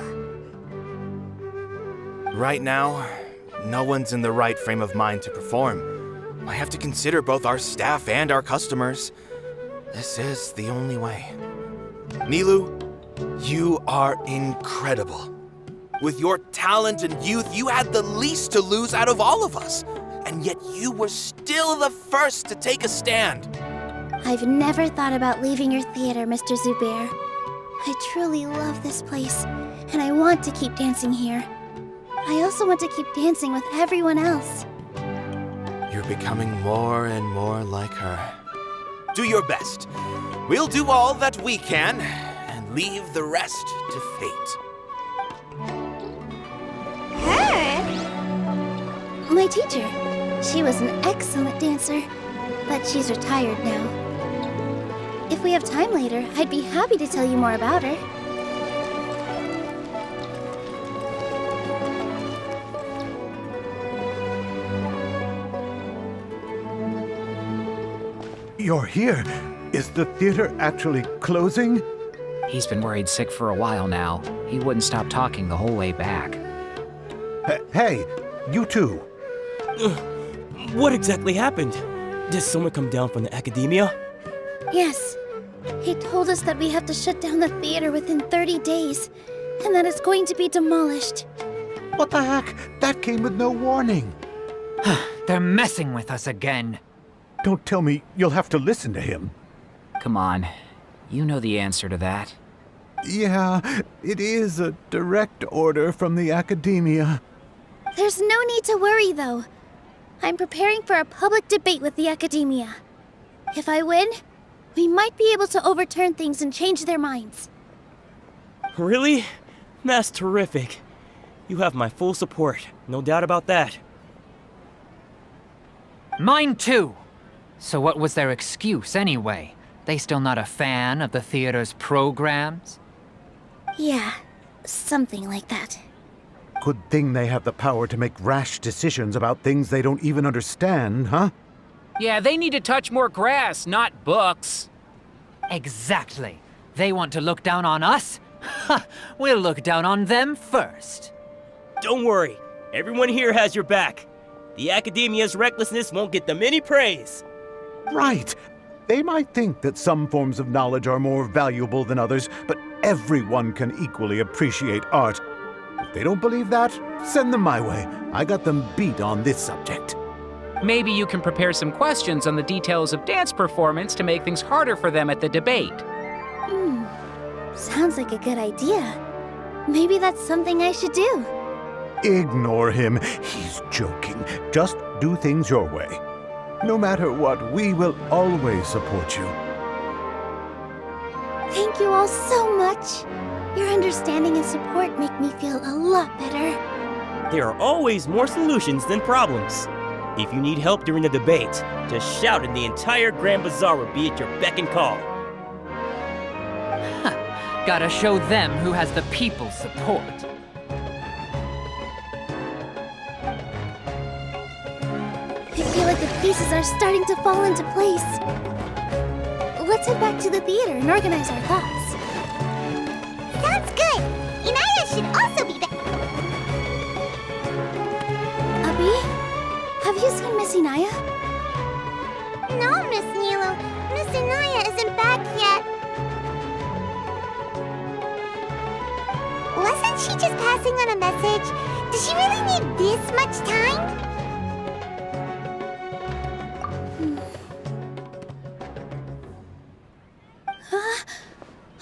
Right now, no one's in the right frame of mind to perform. I have to consider both our staff and our customers. This is the only way. Nilou, you are incredible. With your talent and youth, you had the least to lose out of all of us. And yet you were still the first to take a stand. I've never thought about leaving your theater, Mr. Zubair. I truly love this place, and I want to keep dancing here. I also want to keep dancing with everyone else. You're becoming more and more like her. Do your best. We'll do all that we can, and leave the rest to fate. Her? My teacher. She was an excellent dancer, but she's retired now. If we have time later, I'd be happy to tell you more about her. You're here. Is the theater actually closing? He's been worried sick for a while now. He wouldn't stop talking the whole way back. Hey, you two. What exactly happened? Did someone come down from the academia? Yes. He told us that we have to shut down the theater within 30 days, and that it's going to be demolished. What the heck? That came with no warning. They're messing with us again. Don't tell me you'll have to listen to him. Come on. You know the answer to that. Yeah, it is a direct order from the academia. There's no need to worry, though. I'm preparing for a public debate with the academia. If I win, we might be able to overturn things and change their minds. Really? That's terrific. You have my full support, no doubt about that. Mine too. So what was their excuse anyway? They still not a fan of the theater's programs? Yeah, something like that. Good thing they have the power to make rash decisions about things they don't even understand, huh? Yeah, they need to touch more grass, not books. Exactly. They want to look down on us? Ha! We'll look down on them first. Don't worry. Everyone here has your back. The academia's recklessness won't get them any praise. Right. They might think that some forms of knowledge are more valuable than others, but everyone can equally appreciate art. If they don't believe that, send them my way. I got them beat on this subject. Maybe you can prepare some questions on the details of dance performance to make things harder for them at the debate. Sounds like a good idea. Maybe that's something I should do. Ignore him. He's joking. Just do things your way. No matter what, we will always support you. Thank you all so much. Your understanding and support make me feel a lot better. There are always more solutions than problems. If you need help during the debate, just shout and the entire Grand Bazaar will be at your beck and call. Gotta show them who has the people's support. I feel like the pieces are starting to fall into place. Let's head back to the theater and organize our thoughts. Sounds good. Inaya should also be back. Abi, have you seen Miss Inaya? No, Miss Nilou. Miss Inaya isn't back yet. Wasn't she just passing on a message? Does she really need this much time?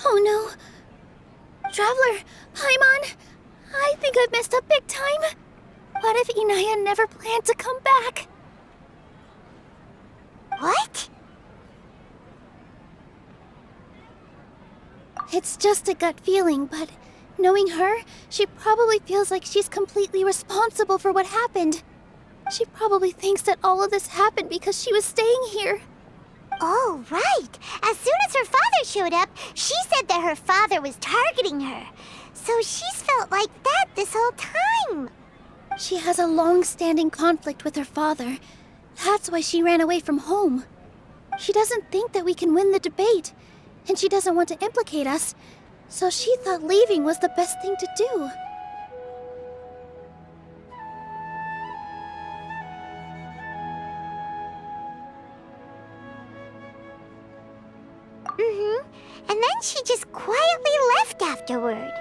Oh no. Traveler, Paimon, I think I've messed up big time. What if Inaya never planned to come back? What? It's just a gut feeling, but knowing her, she probably feels like she's completely responsible for what happened. She probably thinks that all of this happened because she was staying here. Oh, right. As soon as her father showed up, she said that her father was targeting her. So she's felt like that this whole time. She has a long-standing conflict with her father. That's why she ran away from home. She doesn't think that we can win the debate, and she doesn't want to implicate us, so she thought leaving was the best thing to do. And then she just quietly left afterward.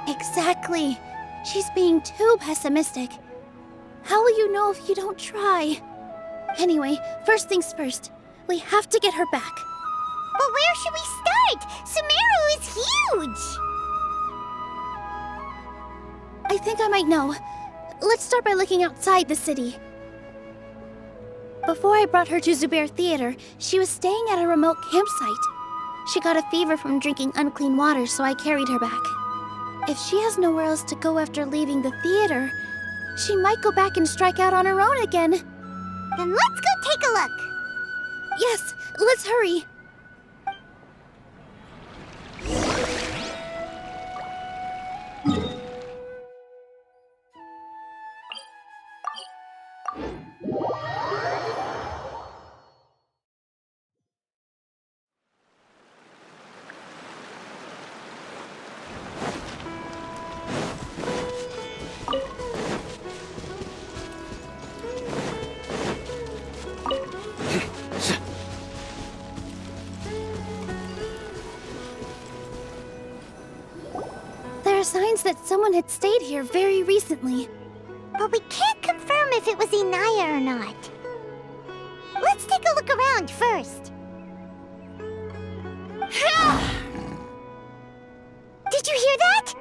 Exactly. She's being too pessimistic. How will you know if you don't try? Anyway, first things first. We have to get her back. But where should we start? Sumeru is huge! I think I might know. Let's start by looking outside the city. Before I brought her to Zubair Theater, she was staying at a remote campsite. She got a fever from drinking unclean water, so I carried her back. If she has nowhere else to go after leaving the theater, she might go back and strike out on her own again. Then let's go take a look. Yes, let's hurry. There are signs that someone had stayed here very recently. But we can't confirm if it was Inaya or not. Let's take a look around first. Did you hear that?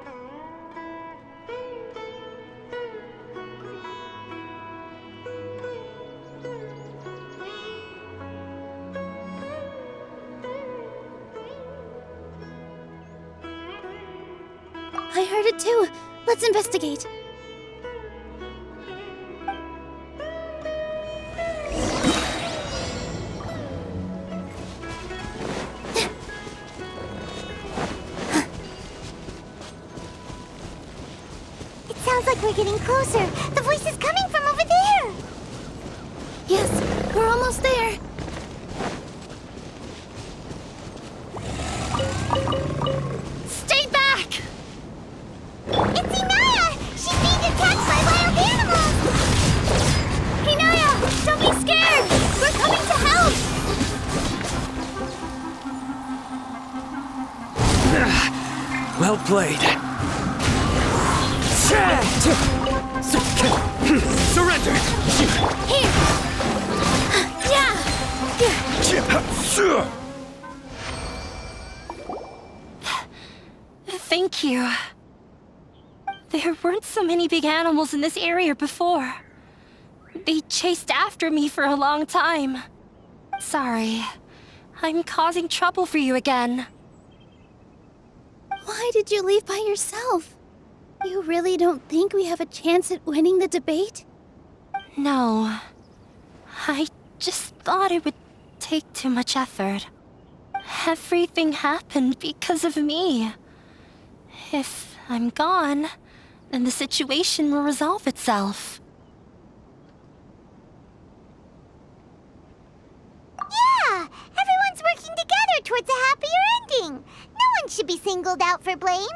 I heard it too. Let's investigate. It sounds like we're getting closer. The voice is coming from over there. Yes, we're almost there. Stay back! It's Inaya! She's being attacked by wild animals! Inaya, don't be scared! We're coming to help! Well played. Surrender! Here! Yeah! Thank you. There weren't so many big animals in this area before. They chased after me for a long time. Sorry. I'm causing trouble for you again. Why did you leave by yourself? You really don't think we have a chance at winning the debate? No. I just thought it would take too much effort. Everything happened because of me. If I'm gone, then the situation will resolve itself. Yeah! Everyone's working together towards a happier ending. No one should be singled out for blame.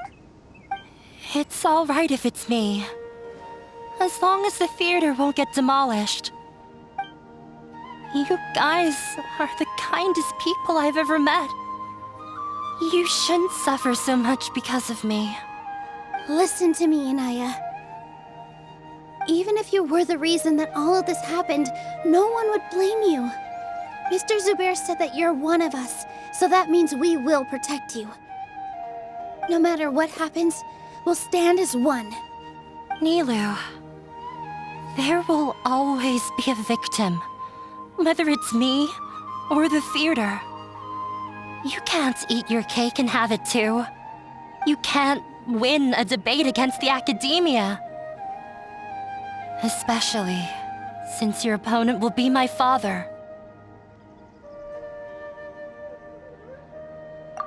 It's all right if it's me. As long as the theater won't get demolished. You guys are the kindest people I've ever met. You shouldn't suffer so much because of me. Listen to me, Inaya. Even if you were the reason that all of this happened, no one would blame you. Mr. Zubair said that you're one of us, So that means we will protect you. No matter what happens, we'll stand as one. Nilou, there will always be a victim, whether it's me or the theater. You can't eat your cake and have it too. You can't win a debate against the academia. Especially since your opponent will be my father.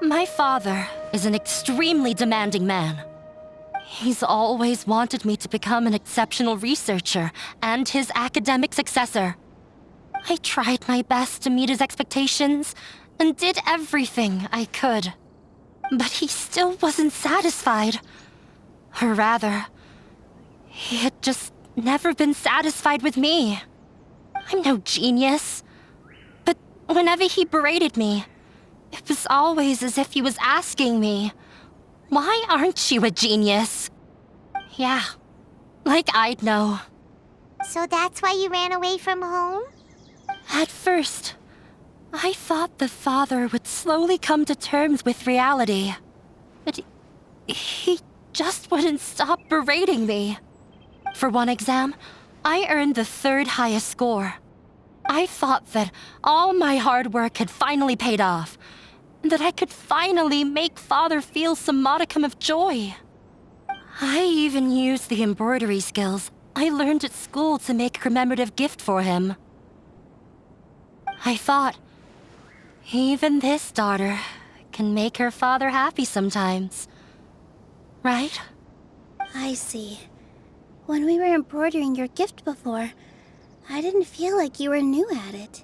My father is an extremely demanding man. He's always wanted me to become an exceptional researcher and his academic successor. I tried my best to meet his expectations and did everything I could. But he still wasn't satisfied. Or rather, he had just never been satisfied with me. I'm no genius. But whenever he berated me, it was always as if he was asking me, "Why aren't you a genius?" Yeah, like I'd know. So that's why you ran away from home? At first, I thought the father would slowly come to terms with reality. But he just wouldn't stop berating me. For one exam, I earned the 3rd highest score. I thought that all my hard work had finally paid off, and that I could finally make Father feel some modicum of joy. I even used the embroidery skills I learned at school to make a commemorative gift for him. I thought, even this daughter can make her father happy sometimes. Right? I see. When we were embroidering your gift before, I didn't feel like you were new at it.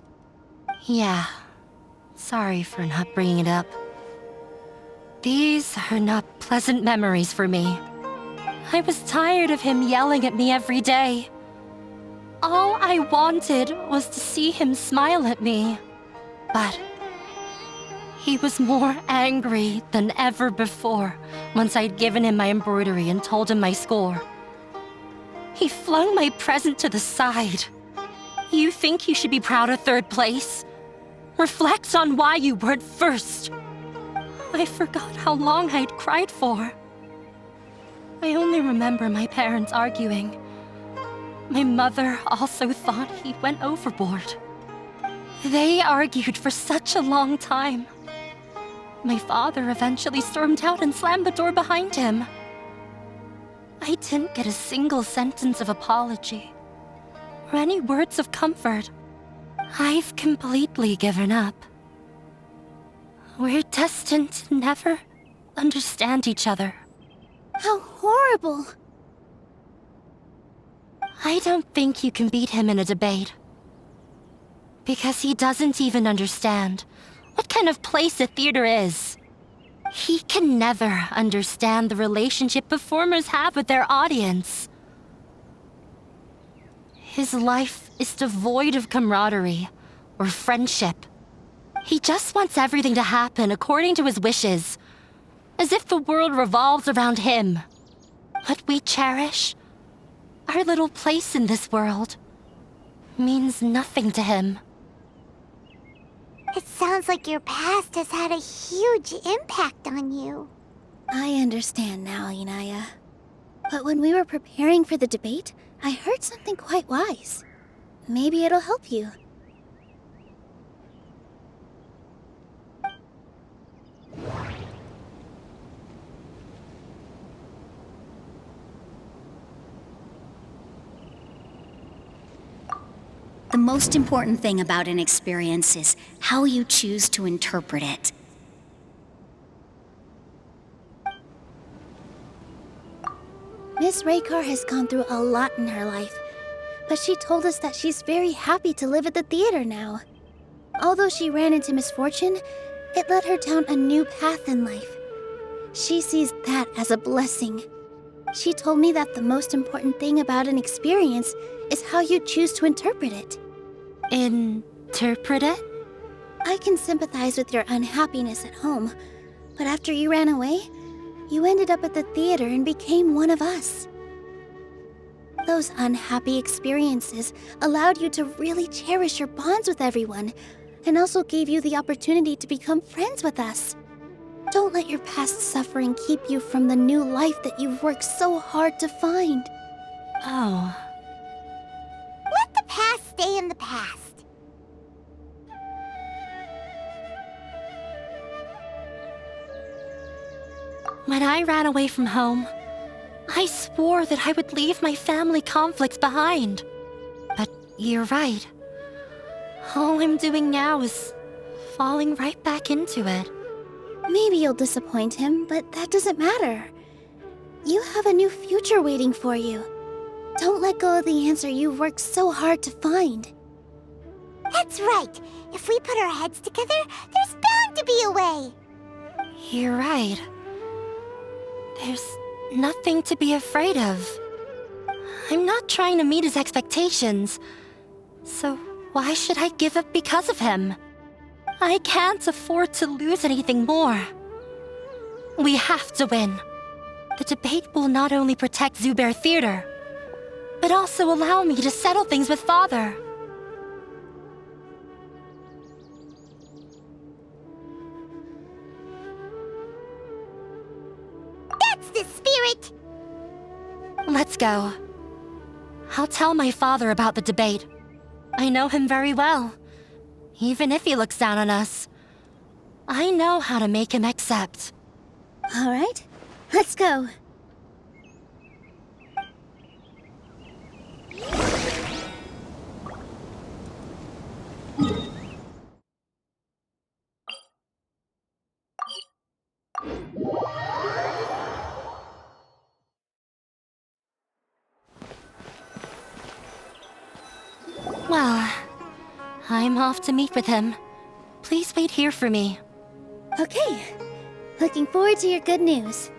Yeah. Sorry for not bringing it up. These are not pleasant memories for me. I was tired of him yelling at me every day. All I wanted was to see him smile at me. But he was more angry than ever before once I'd given him my embroidery and told him my score. He flung my present to the side. You think you should be proud of 3rd place? Reflect on why you weren't first. I forgot how long I'd cried for. I only remember my parents arguing. My mother also thought he went overboard. They argued for such a long time. My father eventually stormed out and slammed the door behind him. I didn't get a single sentence of apology or any words of comfort. I've completely given up. We're destined to never understand each other. How horrible! I don't think you can beat him in a debate. Because he doesn't even understand what kind of place a theater is. He can never understand the relationship performers have with their audience. His life is devoid of camaraderie or friendship. He just wants everything to happen according to his wishes, as if the world revolves around him. What we cherish, our little place in this world, means nothing to him. It sounds like your past has had a huge impact on you. I understand now, Inaya. But when we were preparing for the debate, I heard something quite wise. Maybe it'll help you. The most important thing about an experience is how you choose to interpret it. Miss Raykar has gone through a lot in her life, but she told us that she's very happy to live at the theater now. Although she ran into misfortune, it led her down a new path in life. She sees that as a blessing. She told me that the most important thing about an experience is how you choose to interpret it. Interpret it? I can sympathize with your unhappiness at home, but after you ran away, you ended up at the theater and became one of us. Those unhappy experiences allowed you to really cherish your bonds with everyone, and also gave you the opportunity to become friends with us. Don't let your past suffering keep you from the new life that you've worked so hard to find. Oh. Let the past stay in the past. When I ran away from home, I swore that I would leave my family conflicts behind. But you're right. All I'm doing now is falling right back into it. Maybe you'll disappoint him, but that doesn't matter. You have a new future waiting for you. Don't let go of the answer you've worked so hard to find. That's right. If we put our heads together, there's bound to be a way. You're right. There's nothing to be afraid of. I'm not trying to meet his expectations. So why should I give up because of him? I can't afford to lose anything more. We have to win. The debate will not only protect Zubair Theater, but also allow me to settle things with Father. That's the spirit! Let's go. I'll tell my father about the debate. I know him very well. Even if he looks down on us, I know how to make him accept. All right, let's go. Well, I'm off to meet with him. Please wait here for me. Okay, looking forward to your good news.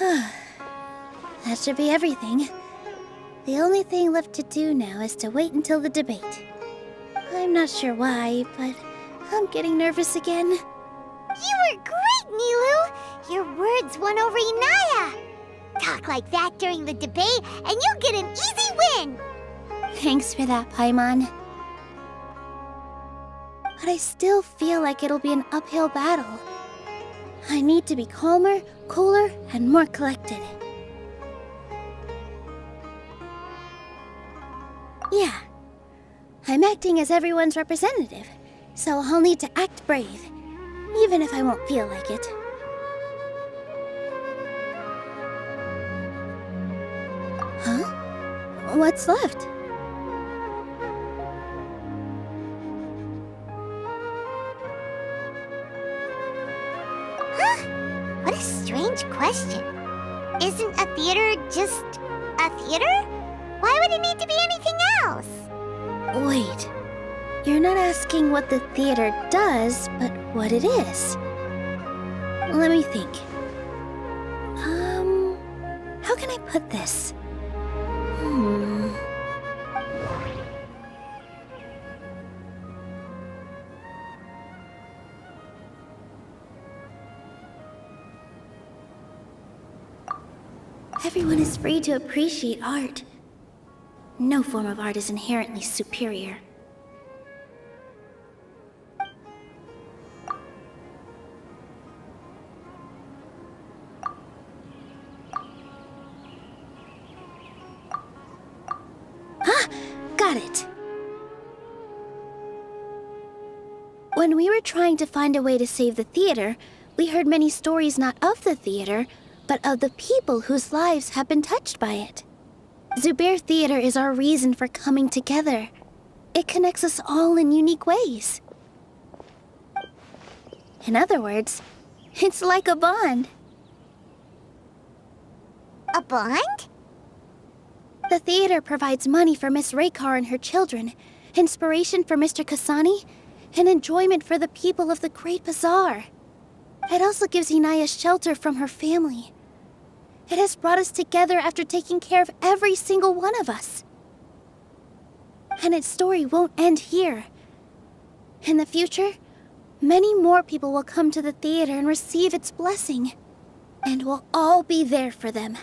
That should be everything. The only thing left to do now is to wait until the debate. I'm not sure why, but I'm getting nervous again. You were great, Nilou! Your words won over Inaya! Talk like that during the debate, and you'll get an easy win! Thanks for that, Paimon. But I still feel like it'll be an uphill battle. I need to be calmer, cooler, and more collected. Yeah, I'm acting as everyone's representative, so I'll need to act brave, even if I won't feel like it. Huh? What's left? Huh? What a strange question. Isn't a theater just a theater? Why would it need to be anything else? Wait, you're not asking what the theater does, but what it is. Let me think. How can I put this? Everyone is free to appreciate art. No form of art is inherently superior. Got it! When we were trying to find a way to save the theater, we heard many stories not of the theater, but of the people whose lives have been touched by it. Zubair Theater is our reason for coming together. It connects us all in unique ways. In other words, it's like a bond. A bond? The theater provides money for Miss Raykar and her children, inspiration for Mr. Kasani, and enjoyment for the people of the Great Bazaar. It also gives Inaya shelter from her family. It has brought us together after taking care of every single one of us. And its story won't end here. In the future, many more people will come to the theater and receive its blessing. And we'll all be there for them.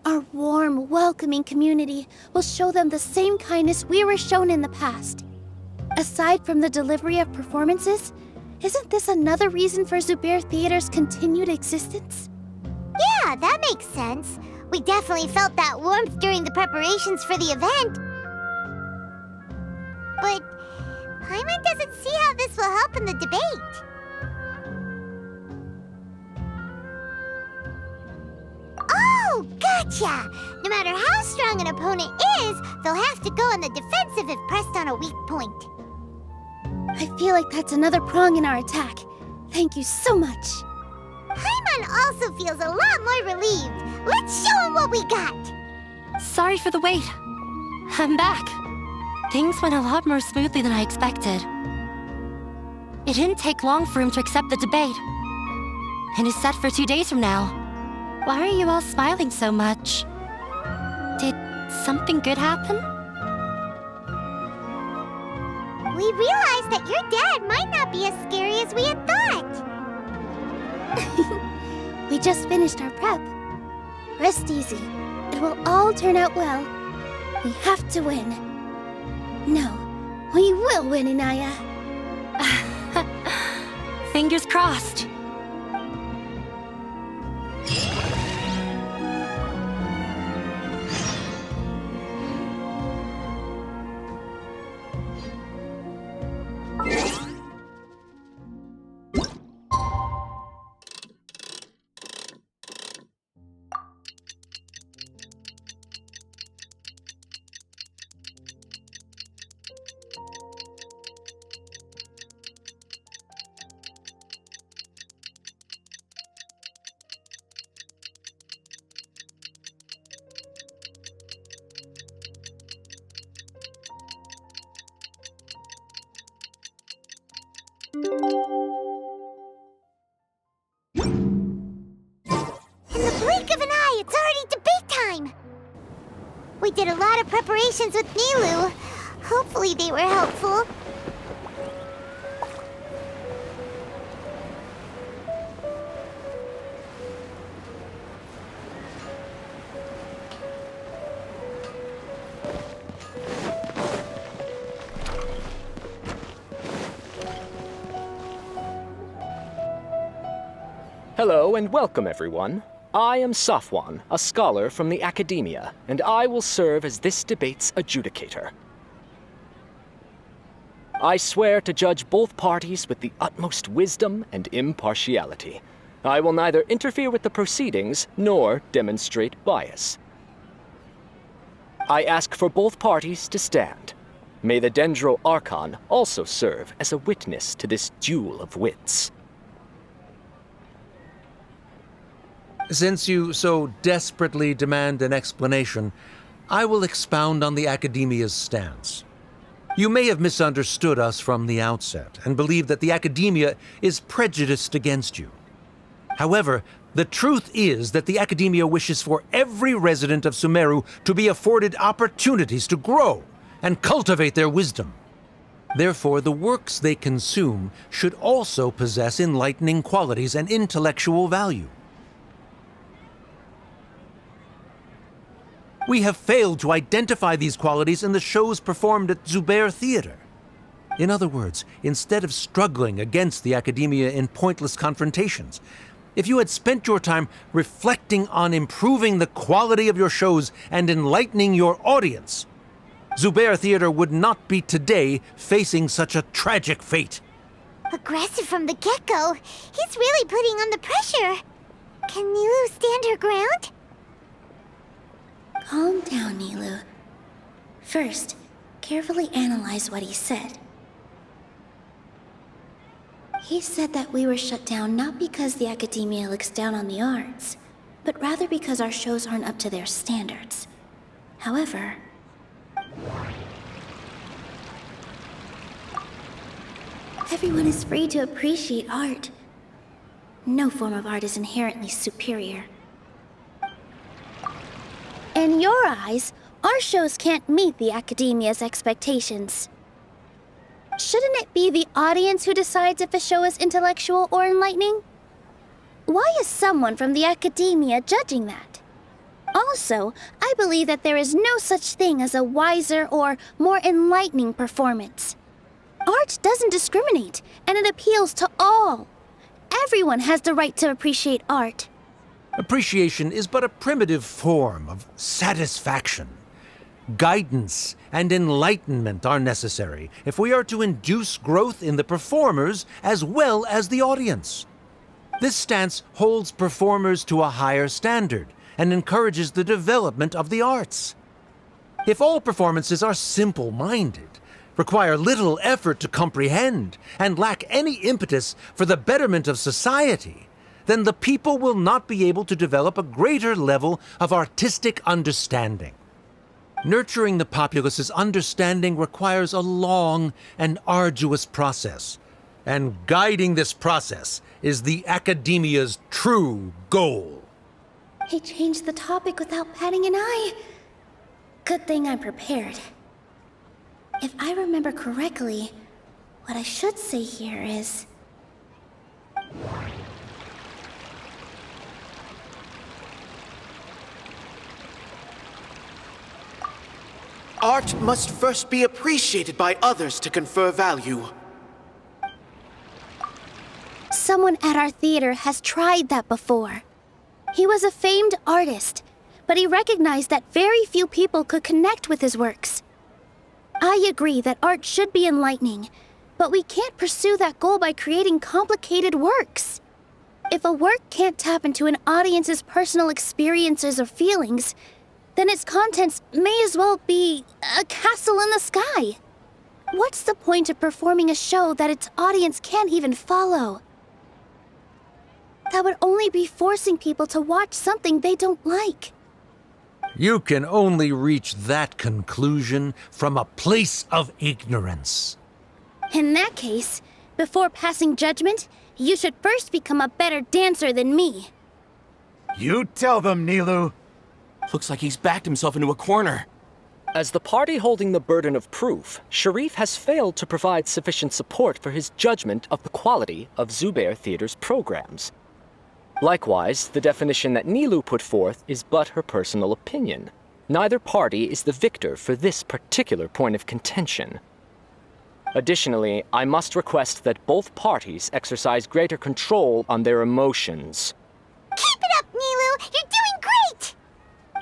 Our warm, welcoming community will show them the same kindness we were shown in the past. Aside from the delivery of performances, isn't this another reason for Zubair Theater's continued existence? Yeah, that makes sense. We definitely felt that warmth during the preparations for the event. But Paimon doesn't see how this will help in the debate. Oh, gotcha! No matter how strong an opponent is, they'll have to go on the defensive if pressed on a weak point. I feel like that's another prong in our attack. Thank you so much. Paimon also feels a lot more relieved. Let's show him what we got! Sorry for the wait. I'm back. Things went a lot more smoothly than I expected. It didn't take long for him to accept the debate. And is set for 2 days from now. Why are you all smiling so much? Did something good happen? We realized that your dad might not be as scary as we had thought. We just finished our prep. Rest easy. It will all turn out well. We have to win. No, we will win, Inaya. Fingers crossed. In the blink of an eye, it's already debate time! We did a lot of preparations with Nilou. Hopefully they were helpful. Hello and welcome, everyone. I am Safwan, a scholar from the Academia, and I will serve as this debate's adjudicator. I swear to judge both parties with the utmost wisdom and impartiality. I will neither interfere with the proceedings nor demonstrate bias. I ask for both parties to stand. May the Dendro Archon also serve as a witness to this duel of wits. Since you so desperately demand an explanation, I will expound on the Academia's stance. You may have misunderstood us from the outset and believe that the Academia is prejudiced against you. However, the truth is that the Academia wishes for every resident of Sumeru to be afforded opportunities to grow and cultivate their wisdom. Therefore, the works they consume should also possess enlightening qualities and intellectual value. We have failed to identify these qualities in the shows performed at Zubair Theater. In other words, instead of struggling against the Academia in pointless confrontations, if you had spent your time reflecting on improving the quality of your shows and enlightening your audience, Zubair Theater would not be today facing such a tragic fate. Aggressive from the get-go. He's really putting on the pressure. Can Nilou stand her ground? Calm down, Nilou. First, carefully analyze what he said. He said that we were shut down not because the Academia looks down on the arts, but rather because our shows aren't up to their standards. However, everyone is free to appreciate art. No form of art is inherently superior. In your eyes, our shows can't meet the Academia's expectations. Shouldn't it be the audience who decides if a show is intellectual or enlightening? Why is someone from the Academia judging that? Also, I believe that there is no such thing as a wiser or more enlightening performance. Art doesn't discriminate, and it appeals to all. Everyone has the right to appreciate art. Appreciation is but a primitive form of satisfaction. Guidance and enlightenment are necessary if we are to induce growth in the performers as well as the audience. This stance holds performers to a higher standard and encourages the development of the arts. If all performances are simple-minded, require little effort to comprehend, and lack any impetus for the betterment of society, then the people will not be able to develop a greater level of artistic understanding. Nurturing the populace's understanding requires a long and arduous process, and guiding this process is the academia's true goal. He changed the topic without batting an eye. Good thing I'm prepared. If I remember correctly, what I should say here is... Art must first be appreciated by others to confer value. Someone at our theater has tried that before. He was a famed artist, but he recognized that very few people could connect with his works. I agree that art should be enlightening, but we can't pursue that goal by creating complicated works. If a work can't tap into an audience's personal experiences or feelings, then its contents may as well be a castle in the sky. What's the point of performing a show that its audience can't even follow? That would only be forcing people to watch something they don't like. You can only reach that conclusion from a place of ignorance. In that case, before passing judgment, you should first become a better dancer than me. You tell them, Nilou. Looks like he's backed himself into a corner. As the party holding the burden of proof, Sharif has failed to provide sufficient support for his judgment of the quality of Zubair Theater's programs. Likewise, the definition that Nilou put forth is but her personal opinion. Neither party is the victor for this particular point of contention. Additionally, I must request that both parties exercise greater control on their emotions. Keep it up, Nilou! You're doing great!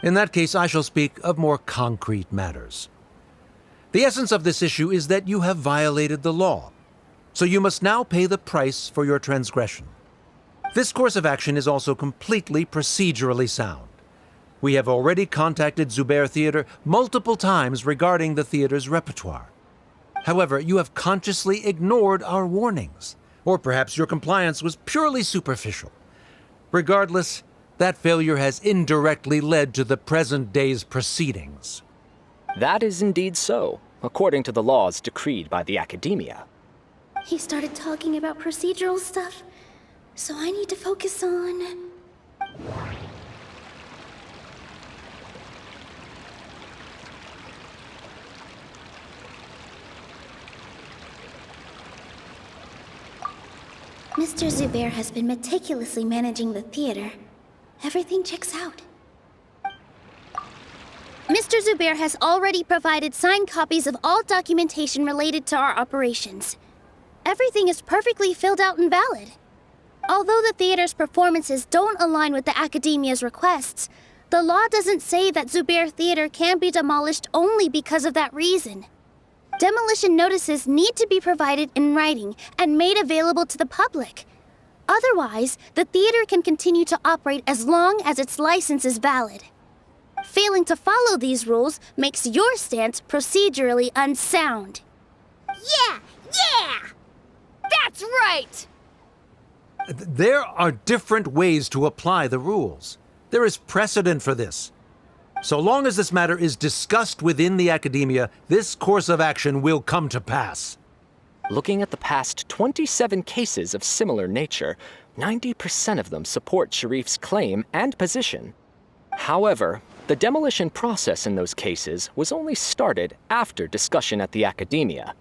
In that case, I shall speak of more concrete matters. The essence of this issue is that you have violated the law, so you must now pay the price for your transgression. This course of action is also completely procedurally sound. We have already contacted Zubair Theater multiple times regarding the theater's repertoire. However, you have consciously ignored our warnings, or perhaps your compliance was purely superficial. Regardless, that failure has indirectly led to the present day's proceedings. That is indeed so, according to the laws decreed by the Academia. He started talking about procedural stuff, so I need to focus on... Mr. Zubair has been meticulously managing the theater. Everything checks out. Mr. Zubair has already provided signed copies of all documentation related to our operations. Everything is perfectly filled out and valid. Although the theater's performances don't align with the Academia's requests, the law doesn't say that Zubair Theater can be demolished only because of that reason. Demolition notices need to be provided in writing and made available to the public. Otherwise, the theater can continue to operate as long as its license is valid. Failing to follow these rules makes your stance procedurally unsound. Yeah! That's right! There are different ways to apply the rules. There is precedent for this. So long as this matter is discussed within the Academia, this course of action will come to pass. Looking at the past 27 cases of similar nature, 90% of them support Sharif's claim and position. However, the demolition process in those cases was only started after discussion at the Academia.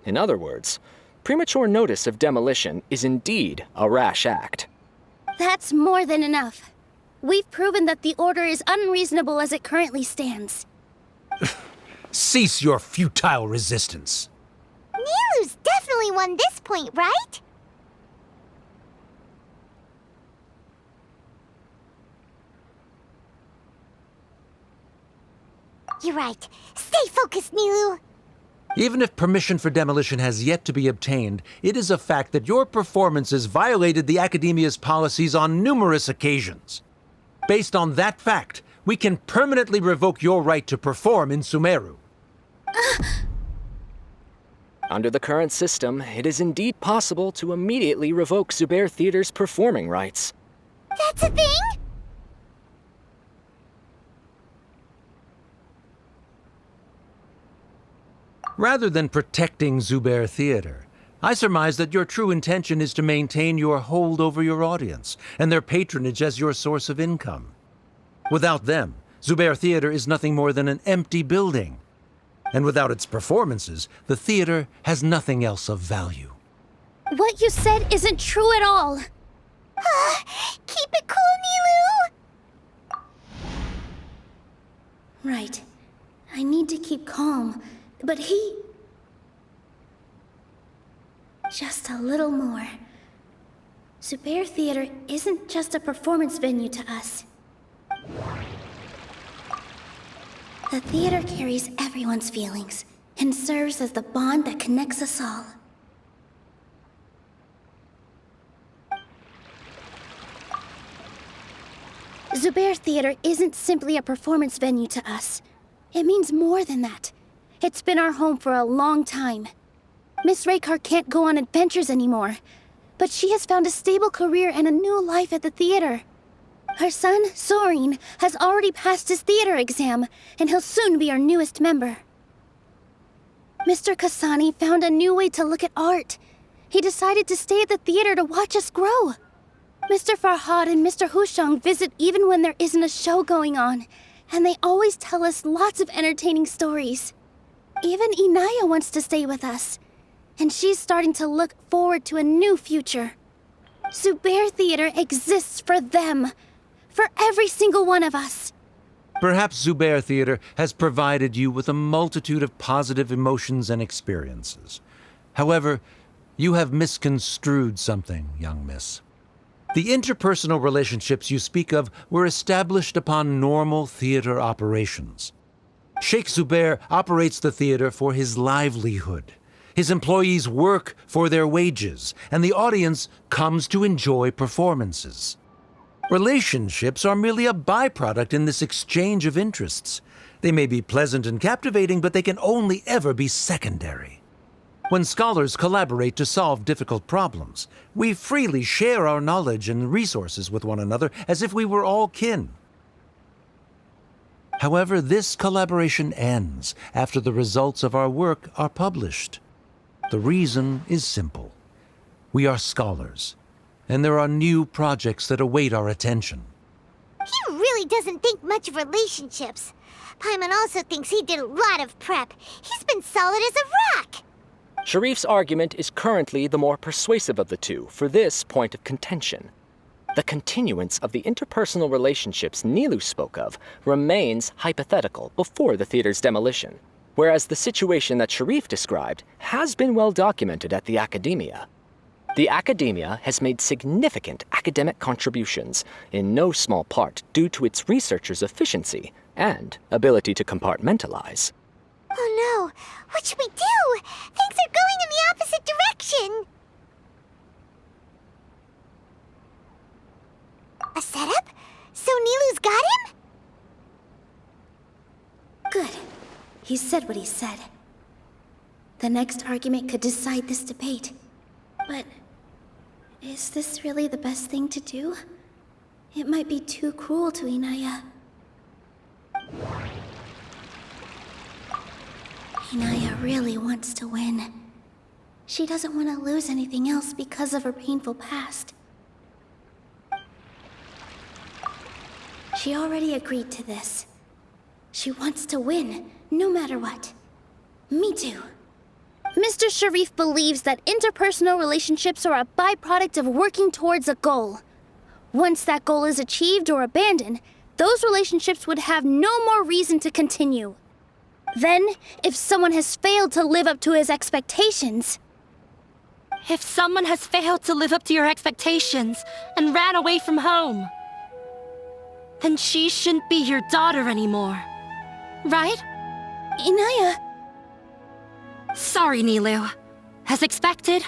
In other words, premature notice of demolition is indeed a rash act. That's more than enough. We've proven that the order is unreasonable as it currently stands. Cease your futile resistance. Nilou's definitely won this point, right? You're right. Stay focused, Nilou. Even if permission for demolition has yet to be obtained, it is a fact that your performances violated the Academia's policies on numerous occasions. Based on that fact, we can permanently revoke your right to perform in Sumeru. Under the current system, it is indeed possible to immediately revoke Zubair Theater's performing rights. That's a thing? Rather than protecting Zubair Theater, I surmise that your true intention is to maintain your hold over your audience and their patronage as your source of income. Without them, Zubair Theater is nothing more than an empty building. And without its performances, the theater has nothing else of value. What you said isn't true at all. Keep it cool, Nilou! Right. I need to keep calm, but he... Just a little more. Zubair Theater isn't just a performance venue to us. The theater carries everyone's feelings and serves as the bond that connects us all. Zubair Theater isn't simply a performance venue to us. It means more than that. It's been our home for a long time. Miss Raykar can't go on adventures anymore, but she has found a stable career and a new life at the theater. Her son, Sorin, has already passed his theater exam, and he'll soon be our newest member. Mr. Kasani found a new way to look at art. He decided to stay at the theater to watch us grow. Mr. Farhad and Mr. Hushang visit even when there isn't a show going on, and they always tell us lots of entertaining stories. Even Inaya wants to stay with us, and she's starting to look forward to a new future. Zubair Theater exists for them. For every single one of us. Perhaps Zubair Theater has provided you with a multitude of positive emotions and experiences. However, you have misconstrued something, young miss. The interpersonal relationships you speak of were established upon normal theater operations. Sheikh Zubair operates the theater for his livelihood. His employees work for their wages, and the audience comes to enjoy performances. Relationships are merely a byproduct in this exchange of interests. They may be pleasant and captivating, but they can only ever be secondary. When scholars collaborate to solve difficult problems, we freely share our knowledge and resources with one another as if we were all kin. However, this collaboration ends after the results of our work are published. The reason is simple. We are scholars, and there are new projects that await our attention. He really doesn't think much of relationships. Paimon also thinks he did a lot of prep. He's been solid as a rock. Sharif's argument is currently the more persuasive of the two for this point of contention. The continuance of the interpersonal relationships Nilou spoke of remains hypothetical before the theater's demolition, whereas the situation that Sharif described has been well documented at the Academia. The Academia has made significant academic contributions, in no small part due to its researchers' efficiency and ability to compartmentalize. Oh no! What should we do? Things are going in the opposite direction! A setup? So Nilou's got him? Good. He said what he said. The next argument could decide this debate. But is this really the best thing to do? It might be too cruel to Inaya. Inaya really wants to win. She doesn't want to lose anything else because of her painful past. She already agreed to this. She wants to win, no matter what. Me too. Mr. Sharif believes that interpersonal relationships are a byproduct of working towards a goal. Once that goal is achieved or abandoned, those relationships would have no more reason to continue. Then, if someone has failed to live up to his expectations... If someone has failed to live up to your expectations and ran away from home, then she shouldn't be your daughter anymore. Right? Inaya... Sorry, Nilou. As expected,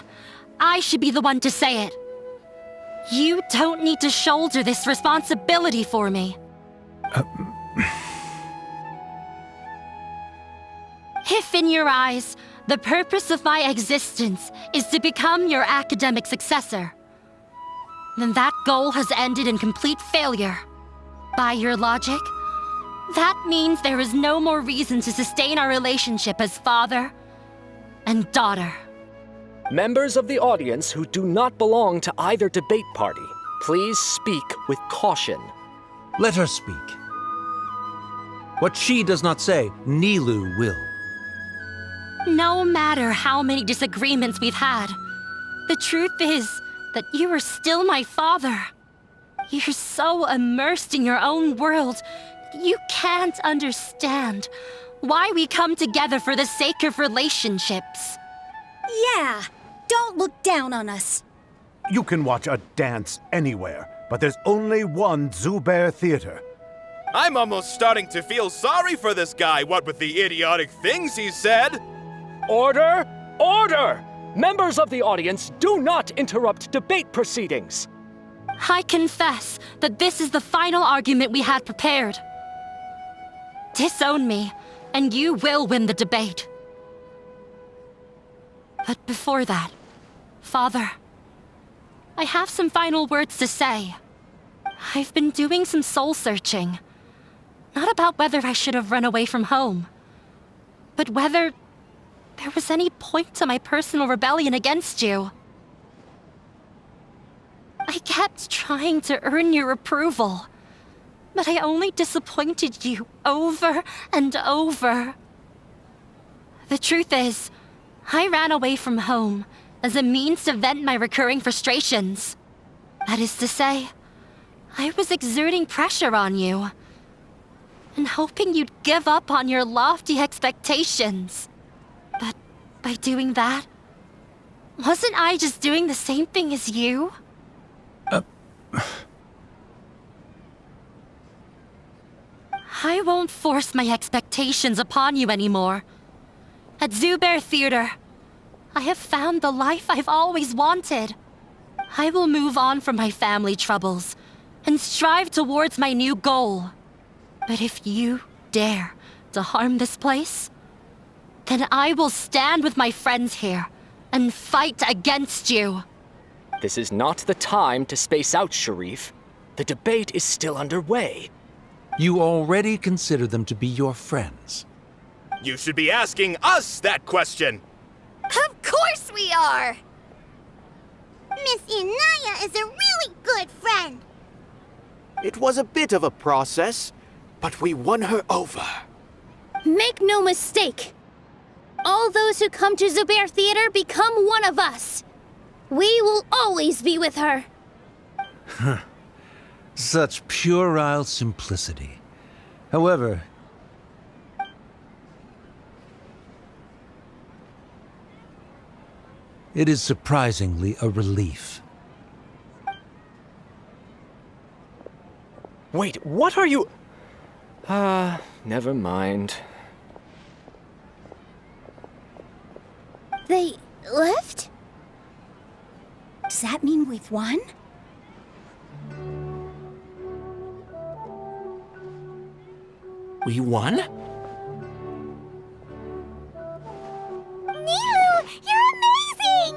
I should be the one to say it. You don't need to shoulder this responsibility for me. If in your eyes, the purpose of my existence is to become your academic successor, then that goal has ended in complete failure. By your logic, that means there is no more reason to sustain our relationship as father and daughter. Members of the audience who do not belong to either debate party, please speak with caution. Let her speak. What she does not say, Nilou will. No matter how many disagreements we've had, the truth is that you are still my father. You're so immersed in your own world, you can't understand why we come together for the sake of relationships. Yeah, don't look down on us. You can watch a dance anywhere, but there's only one Zubair Theater. I'm almost starting to feel sorry for this guy, what with the idiotic things he said. Order! Order! Members of the audience, do not interrupt debate proceedings. I confess that this is the final argument we had prepared. Disown me, and you will win the debate. But before that, Father, I have some final words to say. I've been doing some soul-searching. Not about whether I should have run away from home, but whether there was any point to my personal rebellion against you. I kept trying to earn your approval, but I only disappointed you over and over. The truth is, I ran away from home as a means to vent my recurring frustrations. That is to say, I was exerting pressure on you and hoping you'd give up on your lofty expectations. But by doing that, wasn't I just doing the same thing as you? I won't force my expectations upon you anymore. At Zubair Theater, I have found the life I've always wanted. I will move on from my family troubles and strive towards my new goal. But if you dare to harm this place, then I will stand with my friends here and fight against you. This is not the time to space out, Sharif. The debate is still underway. You already consider them to be your friends. You should be asking us that question. Of course we are! Miss Inaya is a really good friend. It was a bit of a process, but we won her over. Make no mistake. All those who come to Zubair Theater become one of us. We will always be with her. Such puerile simplicity. However, it is surprisingly a relief. Wait, what are you... never mind. They left? Does that mean we've won? We won? Nilou, you're amazing!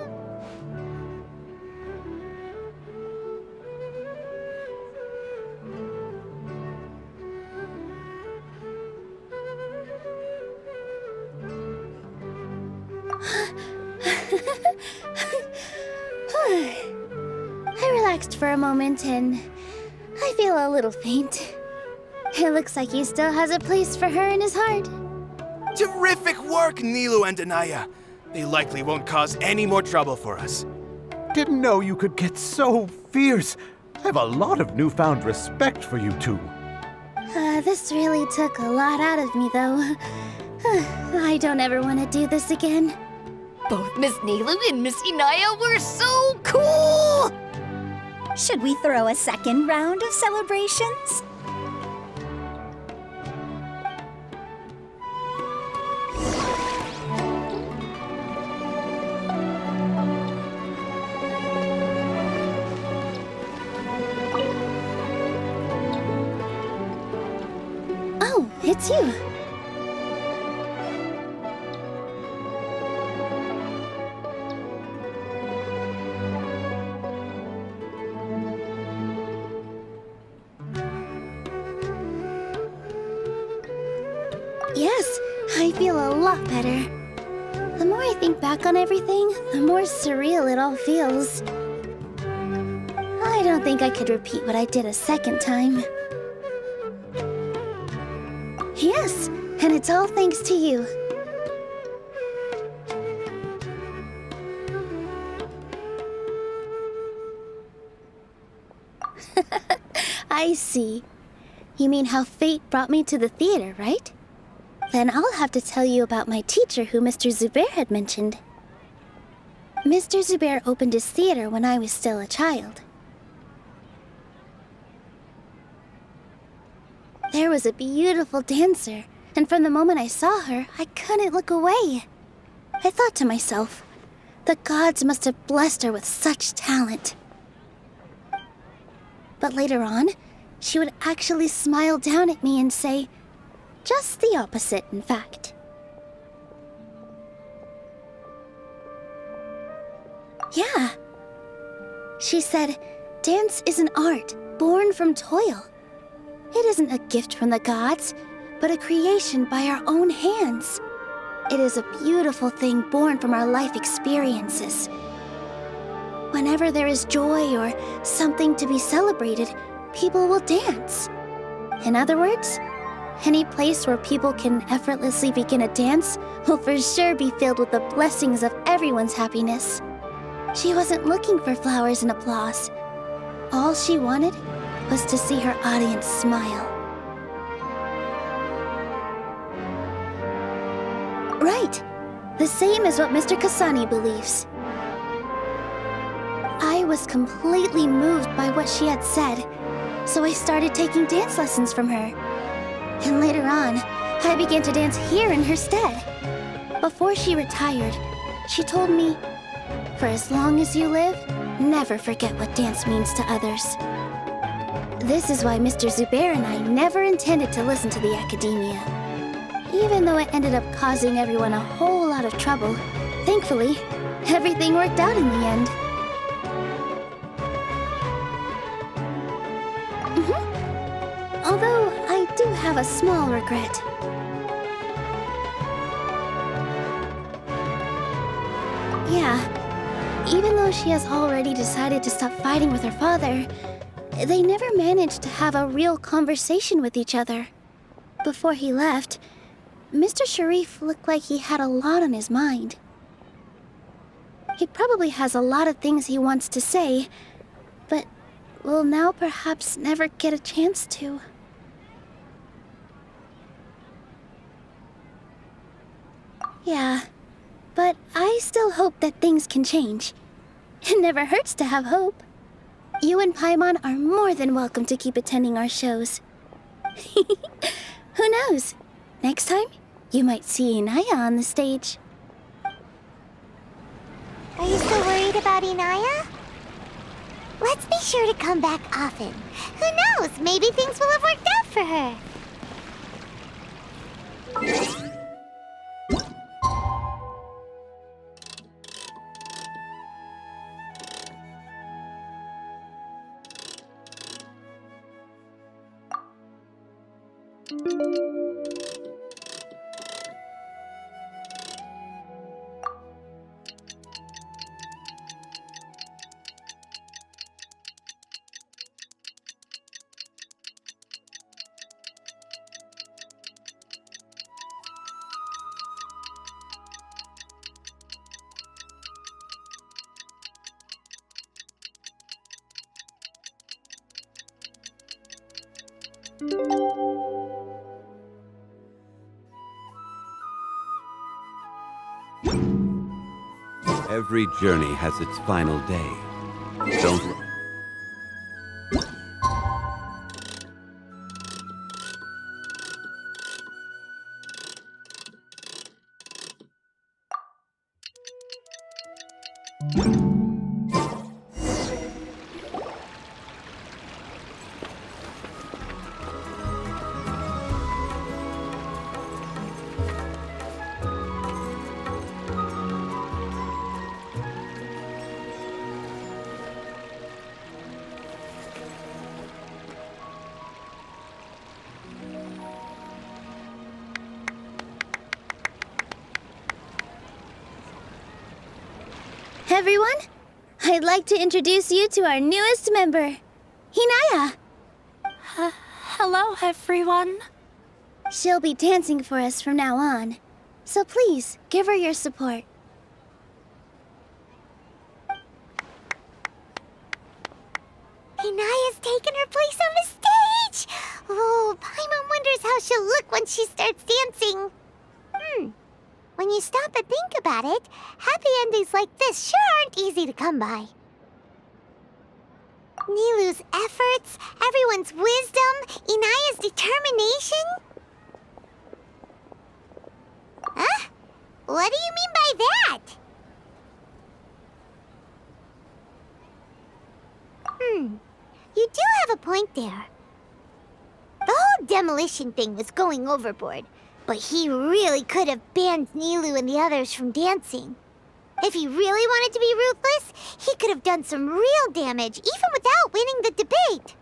I relaxed for a moment and I feel a little faint. It looks like he still has a place for her in his heart. Terrific work, Nilou and Inaya. They likely won't cause any more trouble for us. Didn't know you could get so fierce. I have a lot of newfound respect for you two. This really took a lot out of me, though. I don't ever want to do this again. Both Miss Nilou and Miss Inaya were so cool! Should we throw a second round of celebrations? Oh, it's you. Yes, I feel a lot better. The more I think back on everything, the more surreal it all feels. I don't think I could repeat what I did a second time. Yes, and it's all thanks to you. I see. You mean how fate brought me to the theater, right? Then I'll have to tell you about my teacher who Mr. Zubair had mentioned. Mr. Zubair opened his theater when I was still a child. There was a beautiful dancer, and from the moment I saw her, I couldn't look away. I thought to myself, the gods must have blessed her with such talent. But later on, she would actually smile down at me and say, just the opposite, in fact. Yeah. She said, dance is an art born from toil. It isn't a gift from the gods, but a creation by our own hands. It is a beautiful thing born from our life experiences. Whenever there is joy or something to be celebrated, people will dance. In other words, any place where people can effortlessly begin a dance will for sure be filled with the blessings of everyone's happiness. She wasn't looking for flowers and applause. All she wanted was to see her audience smile. Right. The same as what Mr. Kasani believes. I was completely moved by what she had said, so I started taking dance lessons from her. And later on, I began to dance here in her stead. Before she retired, she told me, for as long as you live, never forget what dance means to others. This is why Mr. Zubair and I never intended to listen to the academia. Even though it ended up causing everyone a whole lot of trouble, thankfully, everything worked out in the end. Although I do have a small regret. Yeah, even though she has already decided to stop fighting with her father, they never managed to have a real conversation with each other. Before he left, Mr. Sharif looked like he had a lot on his mind. He probably has a lot of things he wants to say, but will now perhaps never get a chance to. Yeah, but I still hope that things can change. It never hurts to have hope. You and Paimon are more than welcome to keep attending our shows. Who knows? Next time, you might see Inaya on the stage. Are you still worried about Inaya? Let's be sure to come back often. Who knows? Maybe things will have worked out for her. Every journey has its final day. Don't... Everyone, I'd like to introduce you to our newest member, Hinaya. Hello, everyone. She'll be dancing for us from now on, so please give her your support. Hinaya's taken her place on the stage! Oh, Paimon wonders how she'll look when she starts dancing. When you stop and think about it, happy endings like this sure aren't easy to come by. Nilou's efforts, everyone's wisdom, Inaya's determination? Huh? What do you mean by that? You do have a point there. The whole demolition thing was going overboard, but he really could have banned Nilou and the others from dancing. If he really wanted to be ruthless, he could have done some real damage, even without winning the debate.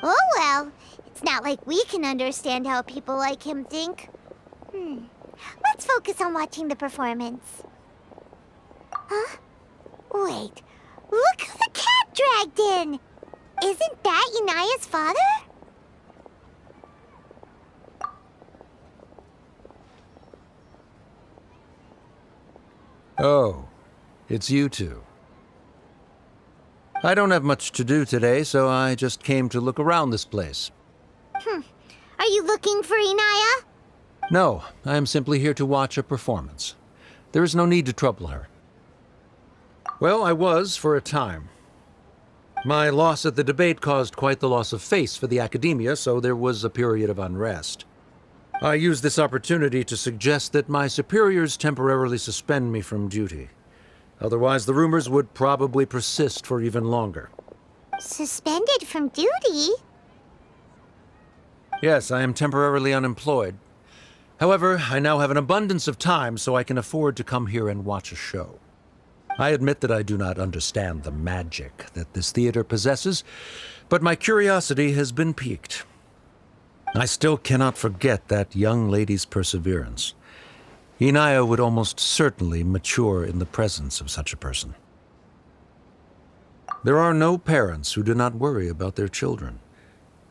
Oh well, it's not like we can understand how people like him think. Let's focus on watching the performance. Huh? Wait, look who the cat dragged in! Isn't that Inaya's father? Oh, it's you two. I don't have much to do today, so I just came to look around this place. Are you looking for Inaya? No, I am simply here to watch a performance. There is no need to trouble her. Well, I was for a time. My loss at the debate caused quite the loss of face for the academia, so there was a period of unrest. I used this opportunity to suggest that my superiors temporarily suspend me from duty. Otherwise, the rumors would probably persist for even longer. Suspended from duty? Yes, I am temporarily unemployed. However, I now have an abundance of time, so I can afford to come here and watch a show. I admit that I do not understand the magic that this theater possesses, but my curiosity has been piqued. I still cannot forget that young lady's perseverance. Inaya would almost certainly mature in the presence of such a person. There are no parents who do not worry about their children.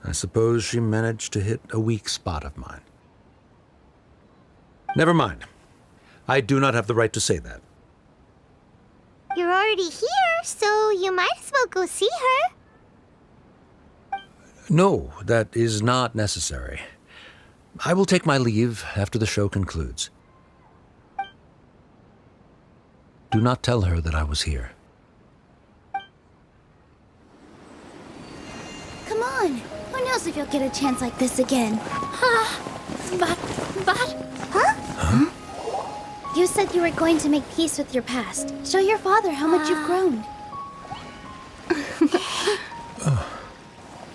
I suppose she managed to hit a weak spot of mine. Never mind. I do not have the right to say that. You're already here, so you might as well go see her. No, that is not necessary. I will take my leave after the show concludes. Do not tell her that I was here. Come on. Who knows if you'll get a chance like this again? Huh? You said you were going to make peace with your past. Show your father how much you've grown.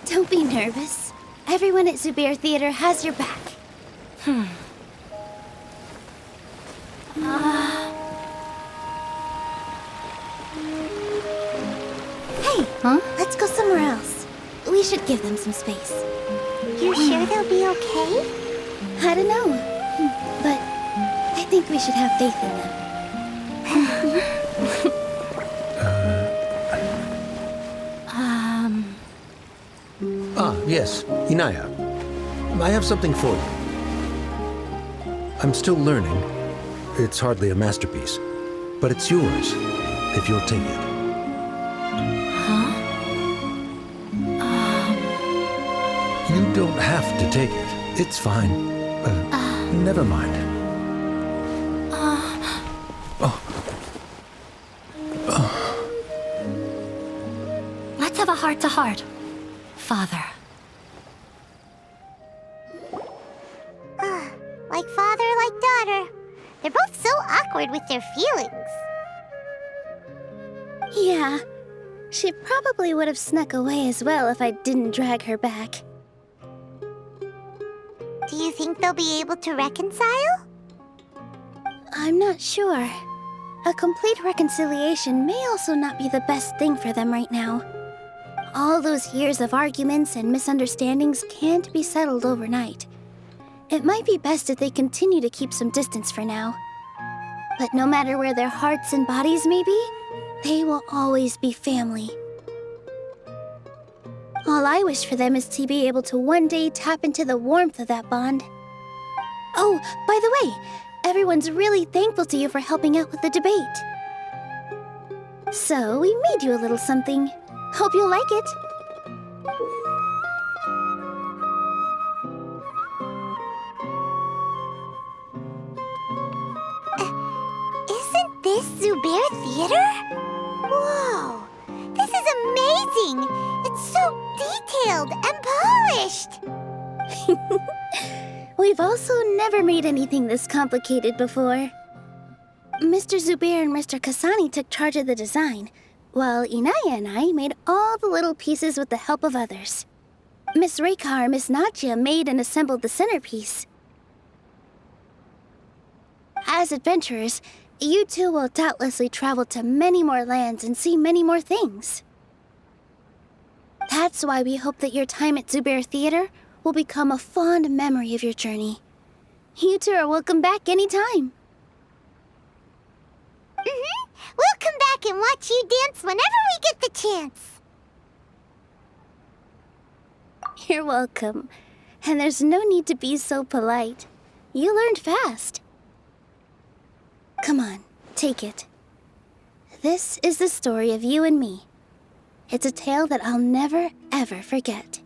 Don't be nervous. Everyone at Zubair Theater has your back. Hey, let's go somewhere else. We should give them some space. You sure they'll be okay? I don't know, but I think we should have faith in them. Yes, Inaya. I have something for you. I'm still learning. It's hardly a masterpiece, but it's yours, if you'll take it. You don't have to take it. It's fine. Never mind. Let's have a heart-to-heart. Father. Like father, like daughter. They're both so awkward with their feelings. Yeah. She probably would have snuck away as well if I didn't drag her back. Do you think they'll be able to reconcile? I'm not sure. A complete reconciliation may also not be the best thing for them right now. All those years of arguments and misunderstandings can't be settled overnight. It might be best if they continue to keep some distance for now. But no matter where their hearts and bodies may be, they will always be family. All I wish for them is to be able to one day tap into the warmth of that bond. Oh, by the way, everyone's really thankful to you for helping out with the debate. So, we made you a little something. Hope you'll like it. Isn't this Zubair Theater? Whoa! This is amazing! It's so detailed and polished! We've also never made anything this complicated before. Mr. Zubair and Mr. Kasani took charge of the design, while Inaya and I made all the little pieces with the help of others. Miss Rekha and Miss Nadia made and assembled the centerpiece. As adventurers, you two will doubtlessly travel to many more lands and see many more things. That's why we hope that your time at Zubair Theater will become a fond memory of your journey. You two are welcome back anytime. We'll come back and watch you dance whenever we get the chance. You're welcome. And there's no need to be so polite. You learned fast. Come on, take it. This is the story of you and me. It's a tale that I'll never, ever forget.